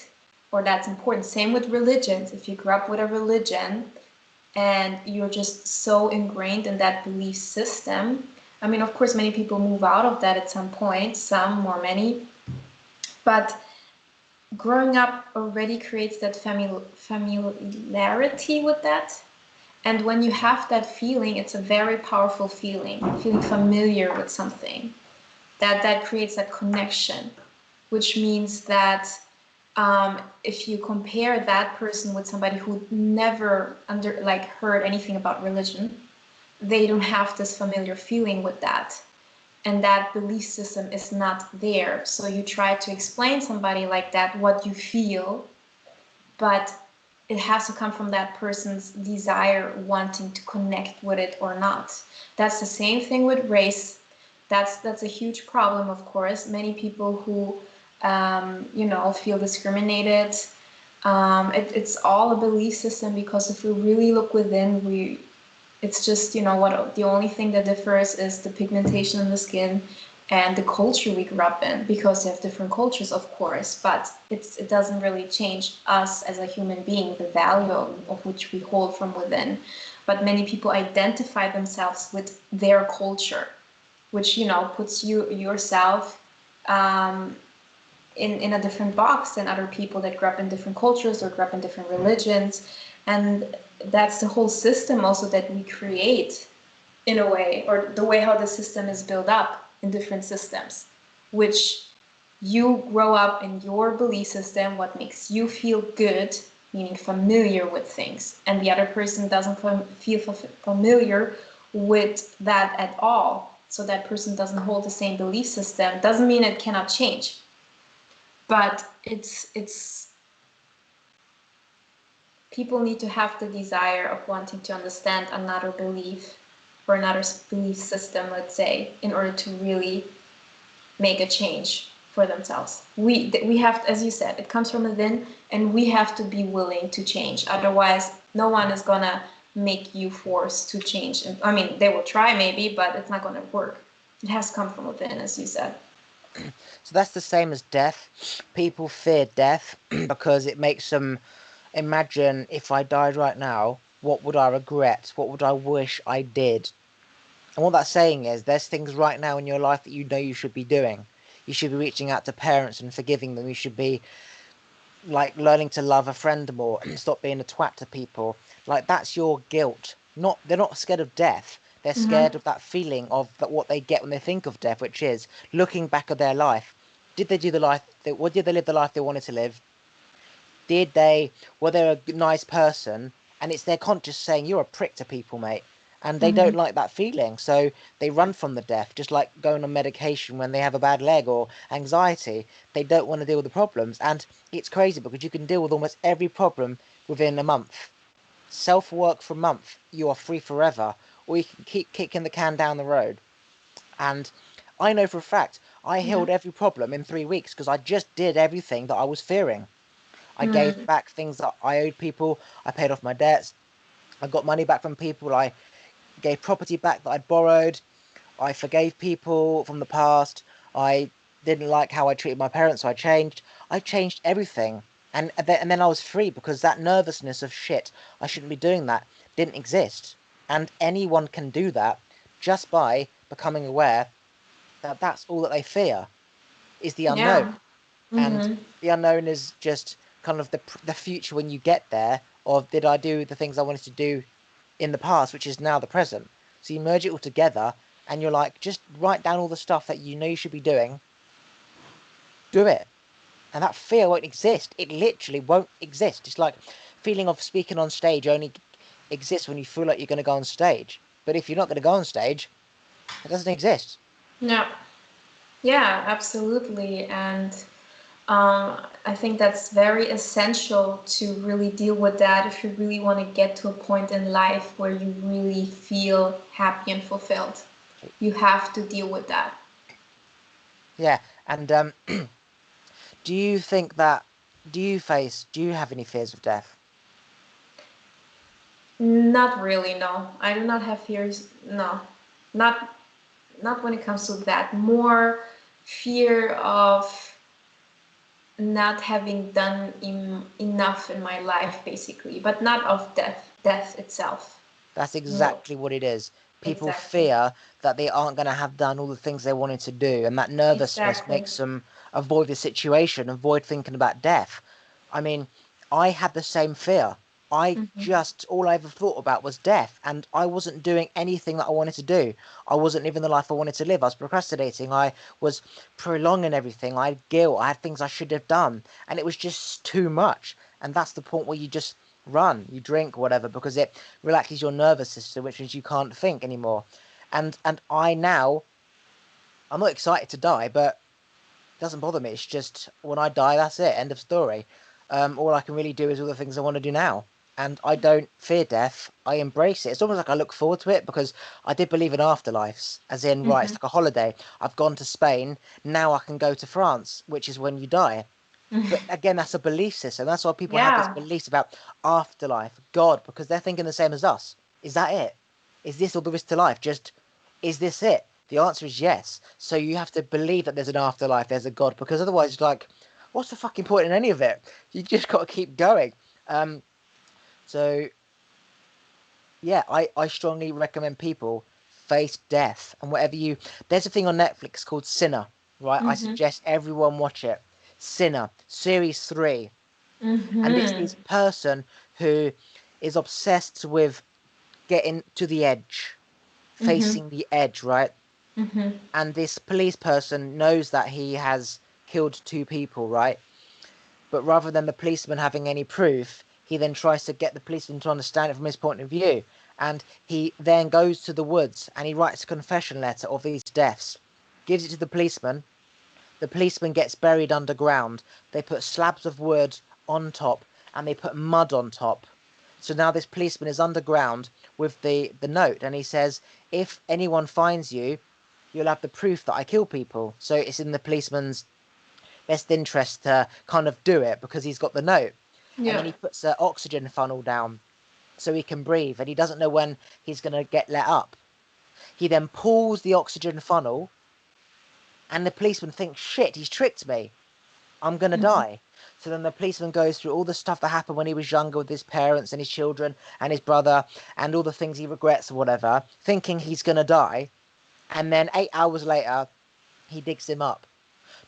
or that's important. Same with religions. If you grew up with a religion and you're just so ingrained in that belief system, I mean, of course, many people move out of that at some point, some more many, but growing up already creates that familiarity with that. And when you have that feeling, it's a very powerful feeling, feeling familiar with something. That creates that connection, which means that if you compare that person with somebody who never heard anything about religion, they don't have this familiar feeling with that, and that belief system is not there. So you try to explain somebody like that what you feel, but it has to come from that person's desire wanting to connect with it or not. That's the same thing with race. That's a huge problem, of course. Many people who feel discriminated. It's all a belief system, because if we really look within, It's just, what the only thing that differs is the pigmentation in the skin and the culture we grew up in, because they have different cultures, of course, but it doesn't really change us as a human being, the value of which we hold from within. But many people identify themselves with their culture, which, puts you yourself um, in a different box than other people that grew up in different cultures or grew up in different religions. And that's the whole system also that we create in a way, or the way how the system is built up in different systems, which you grow up in your belief system, what makes you feel good, meaning familiar with things, and the other person doesn't feel familiar with that at all. So that person doesn't hold the same belief system. Doesn't mean it cannot change, but it's people need to have the desire of wanting to understand another belief or another belief system, let's say, in order to really make a change for themselves. We have, as you said, it comes from within, and we have to be willing to change. Otherwise, no one is gonna make you force to change. I mean, they will try maybe, but it's not gonna work. It has to come from within, as you said. So that's the same as death. People fear death because it makes them imagine, if I died right now, what would I regret? What would I wish I did? And what that's saying is there's things right now in your life that you know you should be doing. You should be reaching out to parents and forgiving them. You should be like learning to love a friend more and stop being a twat to people. Like that's your guilt. Not they're not scared of death. They're Mm-hmm. scared of that feeling of that what they get when they think of death, which is looking back at their life. Did they do the life that what did they live the life they wanted to live? Did they were they a nice person? And it's their conscience saying you're a prick to people, mate. And they Mm-hmm. don't like that feeling, so they run from the death, just like going on medication when they have a bad leg or anxiety. They don't want to deal with the problems, and it's crazy because you can deal with almost every problem within a month. Self work for a month, you are free forever, or you can keep kicking the can down the road. And I know for a fact I Yeah. healed every problem in 3 weeks because I just did everything that I was fearing. I gave Mm. back things that I owed people. I paid off my debts. I got money back from people. I gave property back that I'd borrowed. I forgave people from the past. I didn't like how I treated my parents, so I changed. I changed everything. And then I was free because that nervousness of shit, I shouldn't be doing that, didn't exist. And anyone can do that just by becoming aware that that's all that they fear is the unknown. Yeah. And Mm-hmm. the unknown is just kind of the future when you get there of did I do the things I wanted to do in the past, which is now the present. So you merge it all together and you're like, just write down all the stuff that you know you should be doing, do it. And that fear won't exist. It literally won't exist. It's like feeling of speaking on stage only exists when you feel like you're going to go on stage. But if you're not going to go on stage, it doesn't exist. Yeah. Yeah, absolutely. And I think that's very essential to really deal with that if you really want to get to a point in life where you really feel happy and fulfilled. You have to deal with that. Yeah. And do you think that do you have any fears of death? Not really, no. I do not have fears. No, not not when it comes to that. More fear of not having done enough in my life, basically, but not of death itself. That's No, exactly what it is. People exactly, fear that they aren't going to have done all the things they wanted to do, and that nervousness exactly. makes them avoid the situation, avoid thinking about death. I mean, I had the same fear. I Hmm. just, all I ever thought about was death, and I wasn't doing anything that I wanted to do. I wasn't living the life I wanted to live. I was procrastinating. I was prolonging everything. I had guilt. I had things I should have done, and it was just too much. And that's the point where you just run, you drink, whatever, because it relaxes your nervous system, which means you can't think anymore. And I now I'm not excited to die, but it doesn't bother me. It's just when I die, that's it. End of story. All I can really do is all the things I want to do now. And I don't fear death. I embrace it. It's almost like I look forward to it because I did believe in afterlives, as in, right, it's Hmm. like a holiday. I've gone to Spain. Now I can go to France, which is when you die. But again, that's a belief system. That's why people have this Yeah, belief about afterlife, God, because they're thinking the same as us. Is that it? Is this all there is to life? Just, is this it? The answer is yes. So you have to believe that there's an afterlife, there's a God, because otherwise, it's like, what's the fucking point in any of it? You just got to keep going. Um, so yeah, I strongly recommend people face death and whatever you. There's a thing on Netflix called Sinner, right? I Mm-hmm. suggest everyone watch it. Sinner, series three, and it's Mm-hmm. this person who is obsessed with getting to the edge, Mm-hmm. facing the edge, right? Mm-hmm. And this police person knows that he has killed two people, right? But rather than the policeman having any proof, he then tries to get the policeman to understand it from his point of view. And he then goes to the woods and he writes a confession letter of these deaths, gives it to the policeman. The policeman gets buried underground. They put slabs of wood on top and they put mud on top. So now this policeman is underground with the note, and he says, if anyone finds you, you'll have the proof that I kill people. So it's in the policeman's best interest to kind of do it because he's got the note. And Yeah. then he puts an oxygen funnel down so he can breathe, and he doesn't know when he's going to get let up. He then pulls the oxygen funnel, and the policeman thinks, shit, he's tricked me. I'm going to Mm-hmm. die. So then the policeman goes through all the stuff that happened when he was younger with his parents and his children and his brother and all the things he regrets or whatever, thinking he's going to die. And then 8 hours later, he digs him up.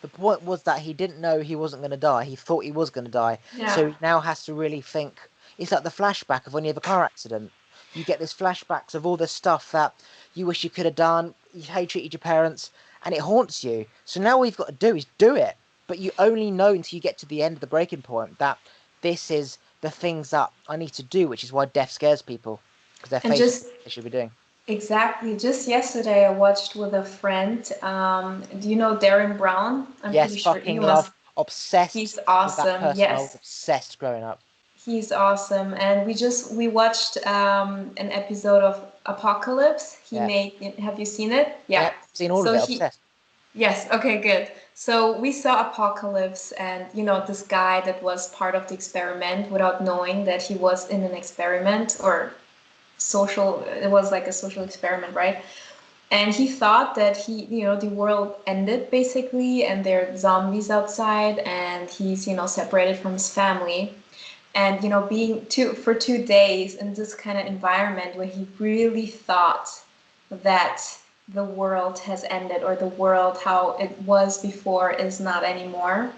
The point was that he didn't know he wasn't going to die. He thought he was going to die. Yeah. So he now has to really think. It's like the flashback of when you have a car accident. You get this flashbacks of all the stuff that you wish you could have done, how you treated your parents, and it haunts you. So now all you've got to do is do it. But you only know until you get to the end of the breaking point that this is the things that I need to do, which is why death scares people because they're And facing just what they should be doing. exactly, just yesterday I watched with a friend. Do you know Darren Brown? I'm Yes, pretty sure fucking you must. love. Obsessed He's with that awesome. person. I was Yes, obsessed growing up. he's awesome. And we watched an episode of Apocalypse. He Yeah. made. Have you seen it? Yeah. Yep, seen all of So it. he Obsessed. Yes, okay, good. So we saw Apocalypse, and this guy that was part of the experiment without knowing that he was in an experiment or social, it was like a social experiment, right? And he thought that the world ended basically, and there are zombies outside, and he's, separated from his family. And, being for 2 days in this kind of environment where he really thought that the world has ended, or the world how it was before is not anymore,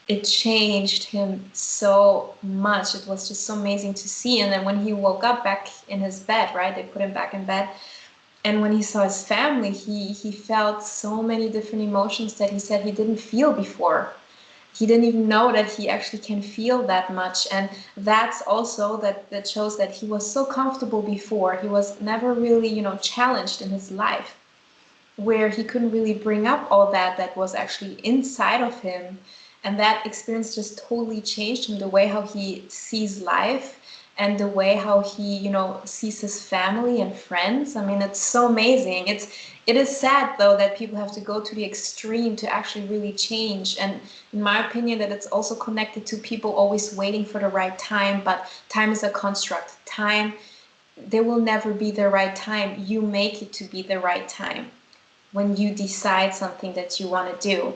it changed him so much. It was just so amazing to see. And then when he woke up back in his bed, right, they put him back in bed, and when he saw his family, he felt so many different emotions that he said he didn't feel before. He didn't even know that he actually can feel that much. And that's also that shows that he was so comfortable before. He was never really, challenged in his life, where he couldn't really bring up all that was actually inside of him. And that experience just totally changed him, the way how he sees life and the way how he, sees his family and friends. I mean, it's so amazing. It is sad though that people have to go to the extreme to actually really change. And in my opinion, that it's also connected to people always waiting for the right time. But time is a construct. Time, there will never be the right time. You make it to be the right time when you decide something that you want to do.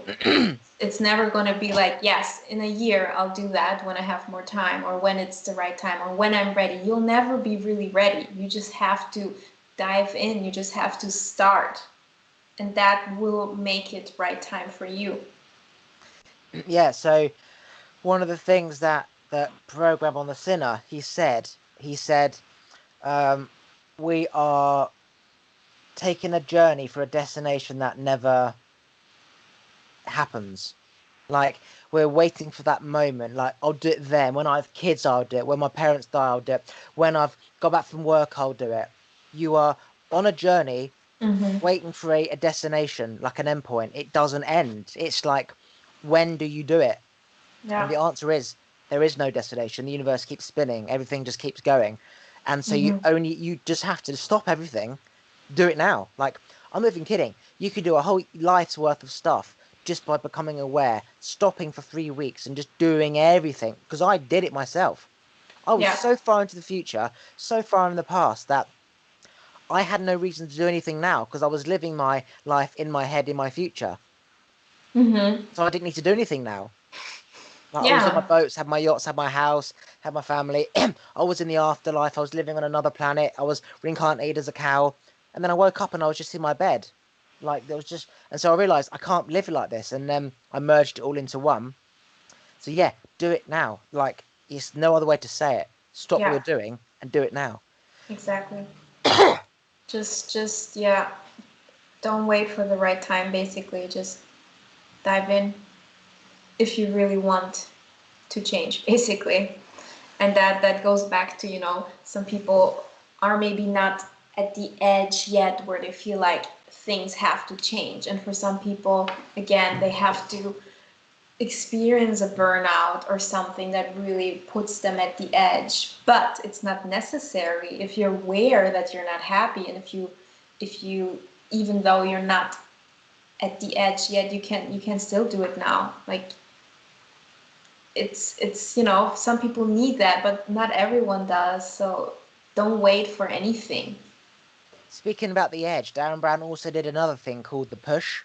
It's never going to be like, yes, in a year I'll do that when I have more time, or when it's the right time, or when I'm ready. You'll never be really ready. You just have to dive in. You just have to start. And that will make it right time for you. Yeah, so one of the things that the program on the Sinner, he said, um, we are taking a journey for a destination that never happens. Like we're waiting for that moment. Like I'll do it then. When I have kids, I'll do it. When my parents die, I'll do it. When I've got back from work, I'll do it. You are on a journey Mm-hmm. waiting for a destination, like an endpoint. It doesn't end. It's like, when do you do it? And Yeah. the answer is there is no destination. The universe keeps spinning. Everything just keeps going. And so Mm-hmm. you just have to stop everything, do it now. Like, I'm not even kidding. You could do a whole life's worth of stuff just by becoming aware, stopping for 3 weeks and just doing everything. Because I did it myself. I was Yeah. so far into the future, so far in the past that I had no reason to do anything now because I was living my life in my head, in my future. Mm-hmm. So I didn't need to do anything now. Like I was on my Yeah. boats, had my yachts, had my house, had my family. I was in the afterlife. I was living on another planet. I was reincarnated as a cow, and then I woke up and I was just in my bed. Like there was just, and so I realized I can't live like this, and then I merged it all into one. So yeah, do it now. Like it's no other way to say it. Stop what Yeah. you're doing and do it now. Exactly. Yeah. Don't wait for the right time. Basically, just dive in if you really want to change. Basically, and that goes back to, some people are maybe not at the edge yet where they feel like things have to change, and for some people, again, they have to experience a burnout or something that really puts them at the edge. But it's not necessary if you're aware that you're not happy, and if you even though you're not at the edge yet, you can still do it now. Like, it's some people need that, but not everyone does. So don't wait for anything. Speaking about the edge, Darren Brown also did another thing called the push.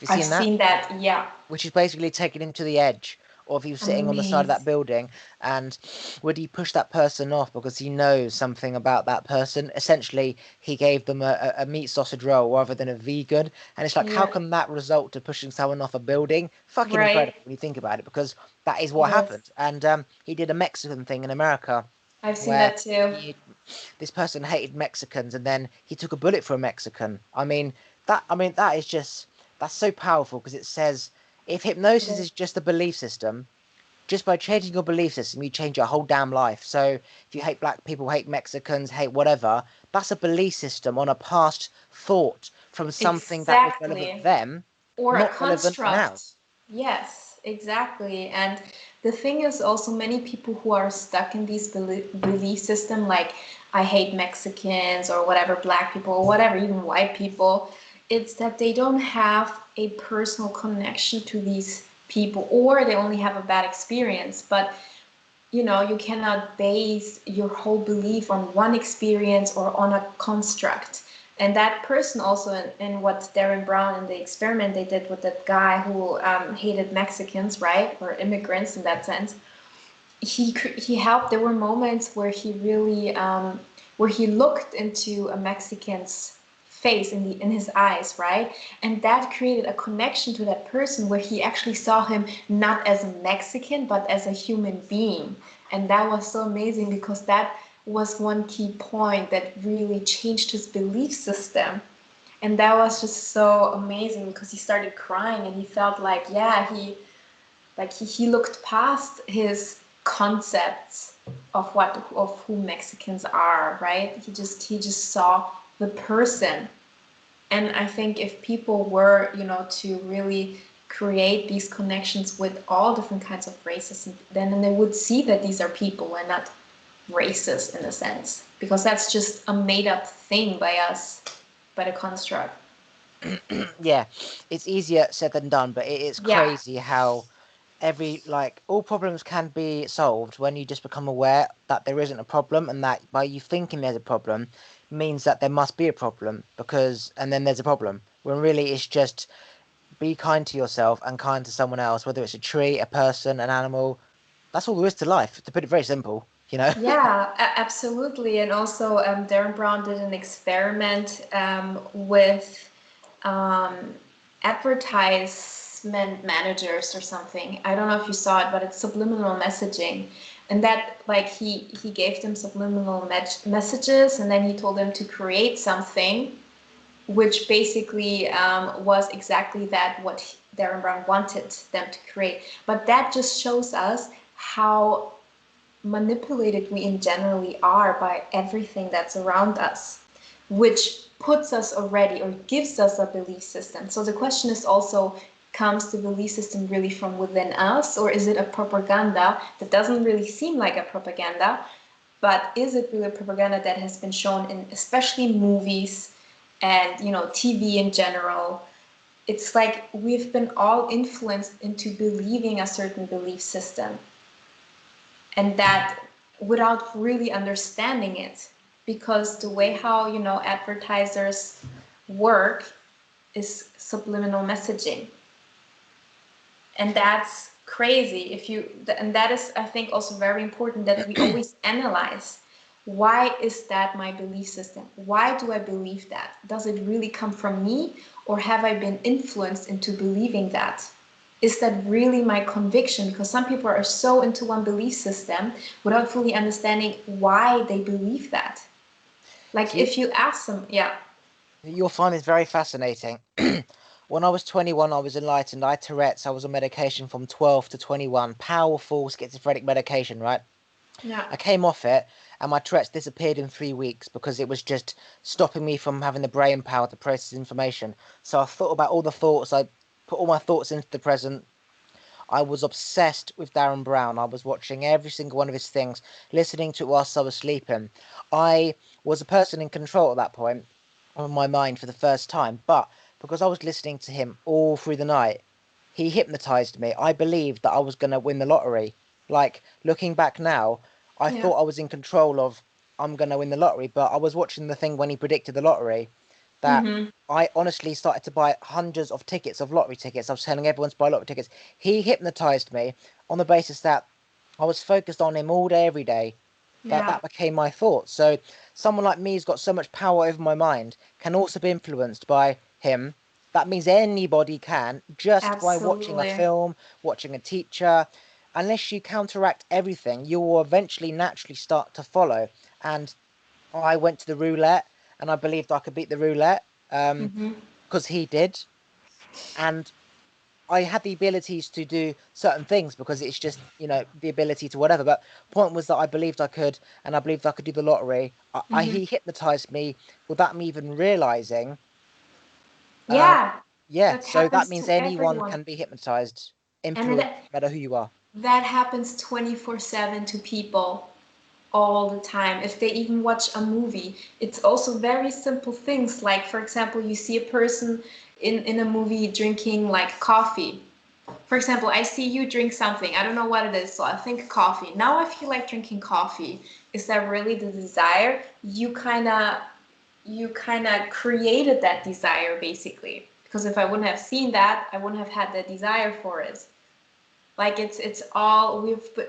Have you I've seen that? seen that. Yeah. Which is basically taking him to the edge, or if he was sitting on the side of that Amazing. building, and would he push that person off because he knows something about that person? Essentially, he gave them a meat sausage roll rather than a vegan, and it's like, how Yeah. can that result to pushing someone off a building? Fucking Right. incredible when you think about it, because that is It what is. happened. And he did a Mexican thing in America I've seen where that too. this person hated Mexicans, and then he took a bullet for a Mexican. I mean that is just that's so powerful because it says if It hypnosis is. is just a belief system, just by changing your belief system, you change your whole damn life. So if you hate black people, hate Mexicans, hate whatever, that's a belief system on a past thought from something that was relevant Exactly. then, Or a not relevant now. construct. Yes, exactly. And the thing is also, many people who are stuck in these belief system, like I hate Mexicans or whatever, black people or whatever, even white people, it's that they don't have a personal connection to these people, or they only have a bad experience. But you cannot base your whole belief on one experience or on a construct. And that person also, in what Darren Brown in the experiment they did with that guy who hated Mexicans, right, or immigrants in that sense, he helped. There were moments where he really where he looked into a Mexican's face, in his eyes, right, and that created a connection to that person where he actually saw him not as a Mexican but as a human being. And that was so amazing because that was one key point that really changed his belief system. And that was just so amazing because he started crying and he felt like, yeah, he looked past his concepts of who Mexicans are, right? He just saw the person. And I think if people were, to really create these connections with all different kinds of races, then they would see that these are people and not races in a sense, because that's just a made up thing by us, by the construct. Yeah, it's easier said than done, but it's Yeah. crazy how all problems can be solved when you just become aware that there isn't a problem, and that by you thinking there's a problem means that there must be a problem, because and then there's a problem, when really it's just be kind to yourself and kind to someone else, whether it's a tree, a person, an animal. That's all there is to life, to put it very simple, you know. Yeah, absolutely. And also, Darren Brown did an experiment with um, advertisement managers or something. I don't know if you saw it, but it's subliminal messaging. And that, like, he gave them subliminal messages, and then he told them to create something, which basically was exactly that what Darren Brown wanted them to create. But that just shows us how manipulated we in generally are by everything that's around us, which puts us already or gives us a belief system. So the question is also, comes the belief system really from within us, or is it a propaganda that doesn't really seem like a propaganda, but is it really a propaganda that has been shown in especially movies and TV in general? It's like we've been all influenced into believing a certain belief system, and that without really understanding it. because the way how, advertisers work is subliminal messaging. And that's crazy. And that is, I think, also very important that we always analyze, why is that my belief system? Why do I believe that? Does it really come from me, or have I been influenced into believing that? Is that really my conviction? Because some people are so into one belief system without fully understanding why they believe that. Like See, if you ask them, yeah, you'll find this very fascinating. When I was 21, I was enlightened. I had Tourette's. I was on medication from 12 to 21. Powerful schizophrenic medication, right? yeah, I came off it, and my Tourette's disappeared in 3 weeks because it was just stopping me from having the brain power to process information. So I thought about all the thoughts. I put all my thoughts into the present. I was obsessed with Darren Brown. I was watching every single one of his things, listening to it whilst I was sleeping. I was a person in control at that point of my mind for the first time, but because I was listening to him all through the night, he hypnotized me. I believed that I was going to win the lottery. Like, looking back now, I yeah, thought I was in control of I'm going to win the lottery, but I was watching the thing when he predicted the lottery that mm-hmm. I honestly started to buy hundreds of tickets of lottery tickets. I was telling everyone to buy lottery tickets. He hypnotized me on the basis that I was focused on him all day, every day. That Yeah, that became my thoughts. So someone like me who's got so much power over my mind can also be influenced by him. That means anybody can just by watching a absolutely. film, watching a teacher. Unless you counteract everything, you will eventually naturally start to follow. And I went to the roulette and I believed I could beat the roulette Mm-hmm. because he did. And I had the abilities to do certain things because it's just, the ability to whatever. But point was that I believed I could, and I believed I could do the lottery. Mm-hmm. He hypnotized me without me even realizing. Uh, Yeah, yeah, that so that happens means to anyone everyone. can be hypnotized, And influenced, that no matter who you are. that happens 24/7 to people all the time. If they even watch a movie, it's also very simple things. Like, for example, you see a person in a movie drinking like coffee. For example, I see you drink something. I don't know what it is, so I think coffee. Now I feel like drinking coffee. Is that really the desire? You kind of created that desire basically, because if I wouldn't have seen that, I wouldn't have had the desire for it. Like it's all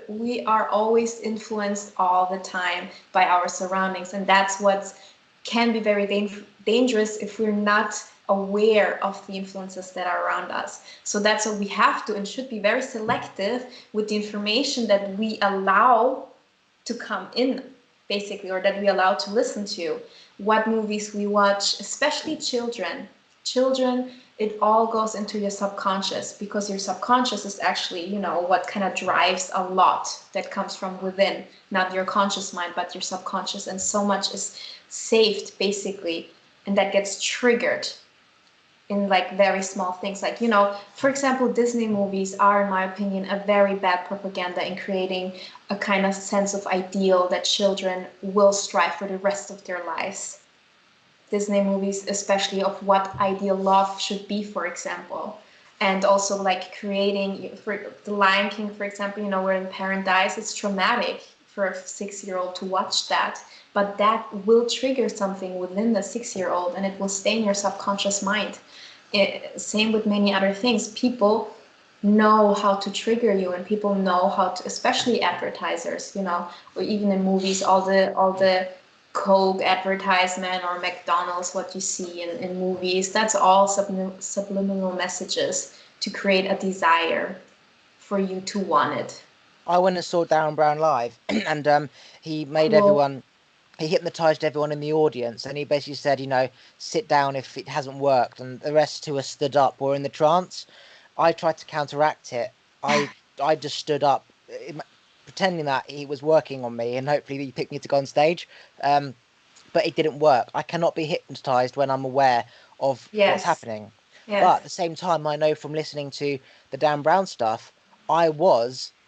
we are always influenced all the time by our surroundings, and that's what can be very dangerous if we're not aware of the influences that are around us. So that's what we have to and should be very selective with the information that we allow to come in, basically, or that we allow to listen to, what movies we watch, especially children. Children, it all goes into your subconscious, because your subconscious is actually, what kind of drives a lot that comes from within, not your conscious mind, but your subconscious. And so much is saved, basically, and that gets triggered in like very small things, like, for example, Disney movies are, in my opinion, a very bad propaganda in creating a kind of sense of ideal that children will strive for the rest of their lives. Disney movies, especially, of what ideal love should be, for example. And also like creating, for the Lion King, for example, where the parent dies, it's traumatic for a 6-year old to watch that. But that will trigger something within the 6-year old, and it will stay in your subconscious mind. Same with many other things. People know how to trigger you, and people know how to, especially advertisers, or even in movies, all the Coke advertisement or McDonald's, what you see in movies, that's all subliminal messages to create a desire for you to want it. I went and saw Darren Brown live, and he made Cool. everyone he hypnotized everyone in the audience, and he basically said, sit down if it hasn't worked, and the rest who are stood up were in the trance. I tried to counteract it. I just stood up, pretending that he was working on me, and hopefully he picked me to go on stage. Um, but it didn't work. I cannot be hypnotized when I'm aware of what's Yes. happening. But Yes. at the same time, I know from listening to the Dan Brown stuff,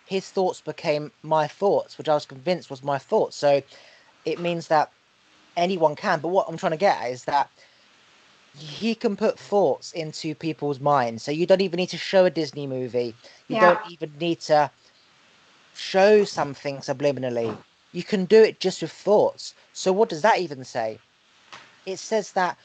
his thoughts became my thoughts, which I was convinced was my thoughts. So it means that anyone can. But what I'm trying to get at is that he can put thoughts into people's minds. So you don't even need to show a Disney movie. You don't Yeah. even need to show something subliminally. you can do it just with thoughts. So what does that even say? It says that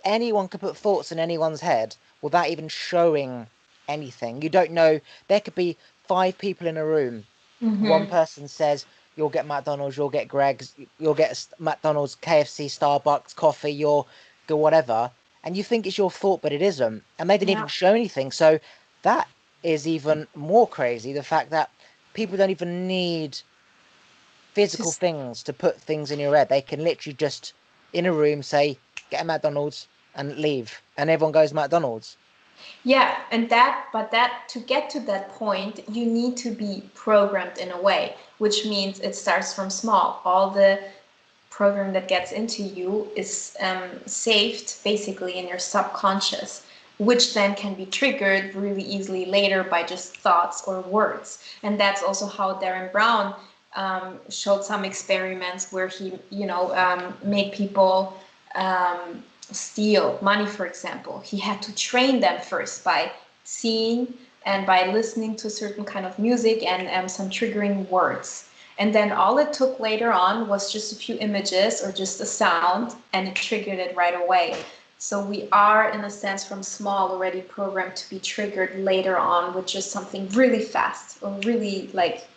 anyone can put thoughts in anyone's head without even showing anything. You don't know. There could be 5 people in a room. One Mm-hmm. person says, you'll get McDonald's, you'll get Greg's, you'll get McDonald's, KFC, Starbucks, coffee, you'll go whatever. And you think it's your thought, but it isn't. And they didn't even Yeah. show anything. So that is even more crazy. The fact that people don't even need physical Just things to put things in your head. They can literally just in a room say, get a McDonald's and leave. And everyone goes McDonald's. yeah, and that to get to that point, you need to be programmed in a way, which means it starts from small. All the program that gets into you is saved basically in your subconscious, which then can be triggered really easily later by just thoughts or words. And that's also how Darren Brown showed some experiments where he, made people steal money, for example. He had to train them first by seeing and by listening to certain kind of music and some triggering words. And then all it took later on was just a few images or just a sound, and it triggered it right away. So we are, in a sense, from small already programmed to be triggered later on with just something really fast or really like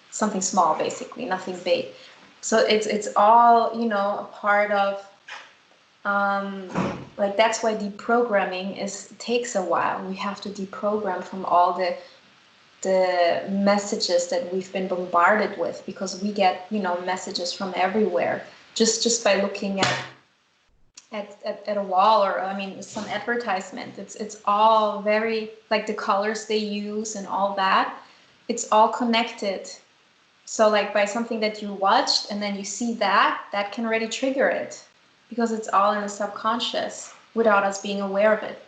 something small, basically, nothing big. So it's all a part of um, like that's why deprogramming takes a while. We have to deprogram from all the messages that we've been bombarded with, because we get messages from everywhere just by looking at a wall, or I mean some advertisement. It's all very, like, the colors they use and all that, it's all connected. So like by something that you watched and then you see that can already trigger it, because it's all in the subconscious without us being aware of it.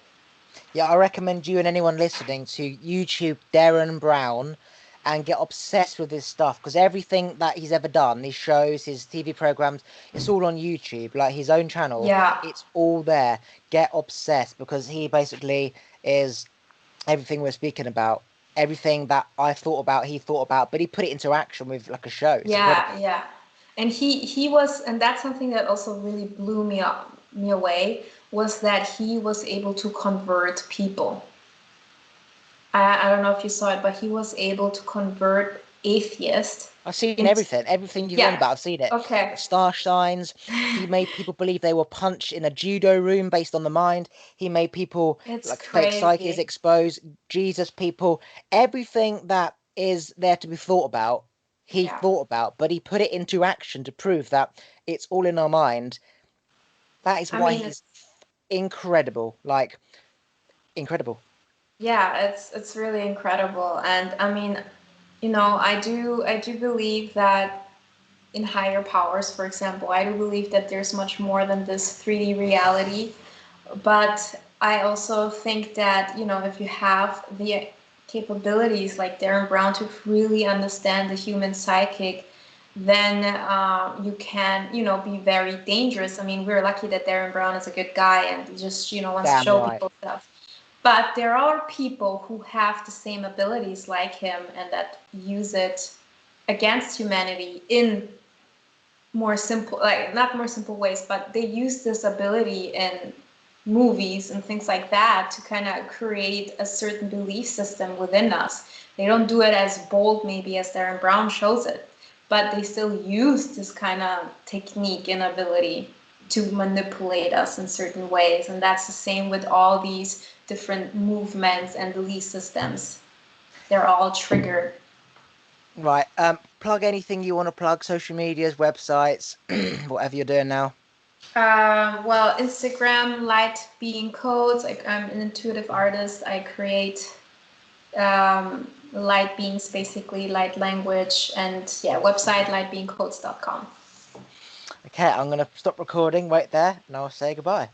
Yeah, I recommend you and anyone listening to YouTube Darren Brown and get obsessed with his stuff because everything that he's ever done, his shows, his TV programs, it's all on YouTube. Like his own channel, Yeah. it's all there. Get obsessed because he basically is everything we're speaking about. Everything that I thought about, he thought about, but he put it into action with like a show. It's Yeah, incredible. yeah. And he was, and that's something that also really blew me away, was that he was able to convert people. I don't know if you saw it, but he was able to convert atheists I've seen into, everything you've on yeah, about. I've seen it. okay. Star signs. He made people believe they were punched in a judo room based on the mind. He made people It's like fake psychics crazy. expose Jesus people. Everything that is there to be thought about, he Yeah. thought about, but he put it into action to prove that it's all in our mind. That is I why mean, he's incredible. Like incredible. yeah, it's really incredible. And I mean, I do believe that in higher powers, for example, I do believe that there's much more than this 3D reality. But I also think that, if you have the capabilities like Darren Brown to really understand the human psychic, then you can, be very dangerous. I mean, we're lucky that Darren Brown is a good guy and he just, wants to Damn show right. people stuff. But there are people who have the same abilities like him and that use it against humanity in more simple, like not more simple ways, but they use this ability in movies and things like that to kind of create a certain belief system within us. They don't do it as bold maybe as Darren Brown shows it, but they still use this kind of technique and ability to manipulate us in certain ways. And that's the same with all these different movements and belief systems. They're all triggered. Right. Plug anything you want to plug, social medias, websites, whatever you're doing now. Well, Instagram, light being codes. I'm an intuitive artist. I create light beings, basically light language, and yeah, website lightbeingcodes.com. Okay, I'm gonna stop recording right there and I'll say goodbye.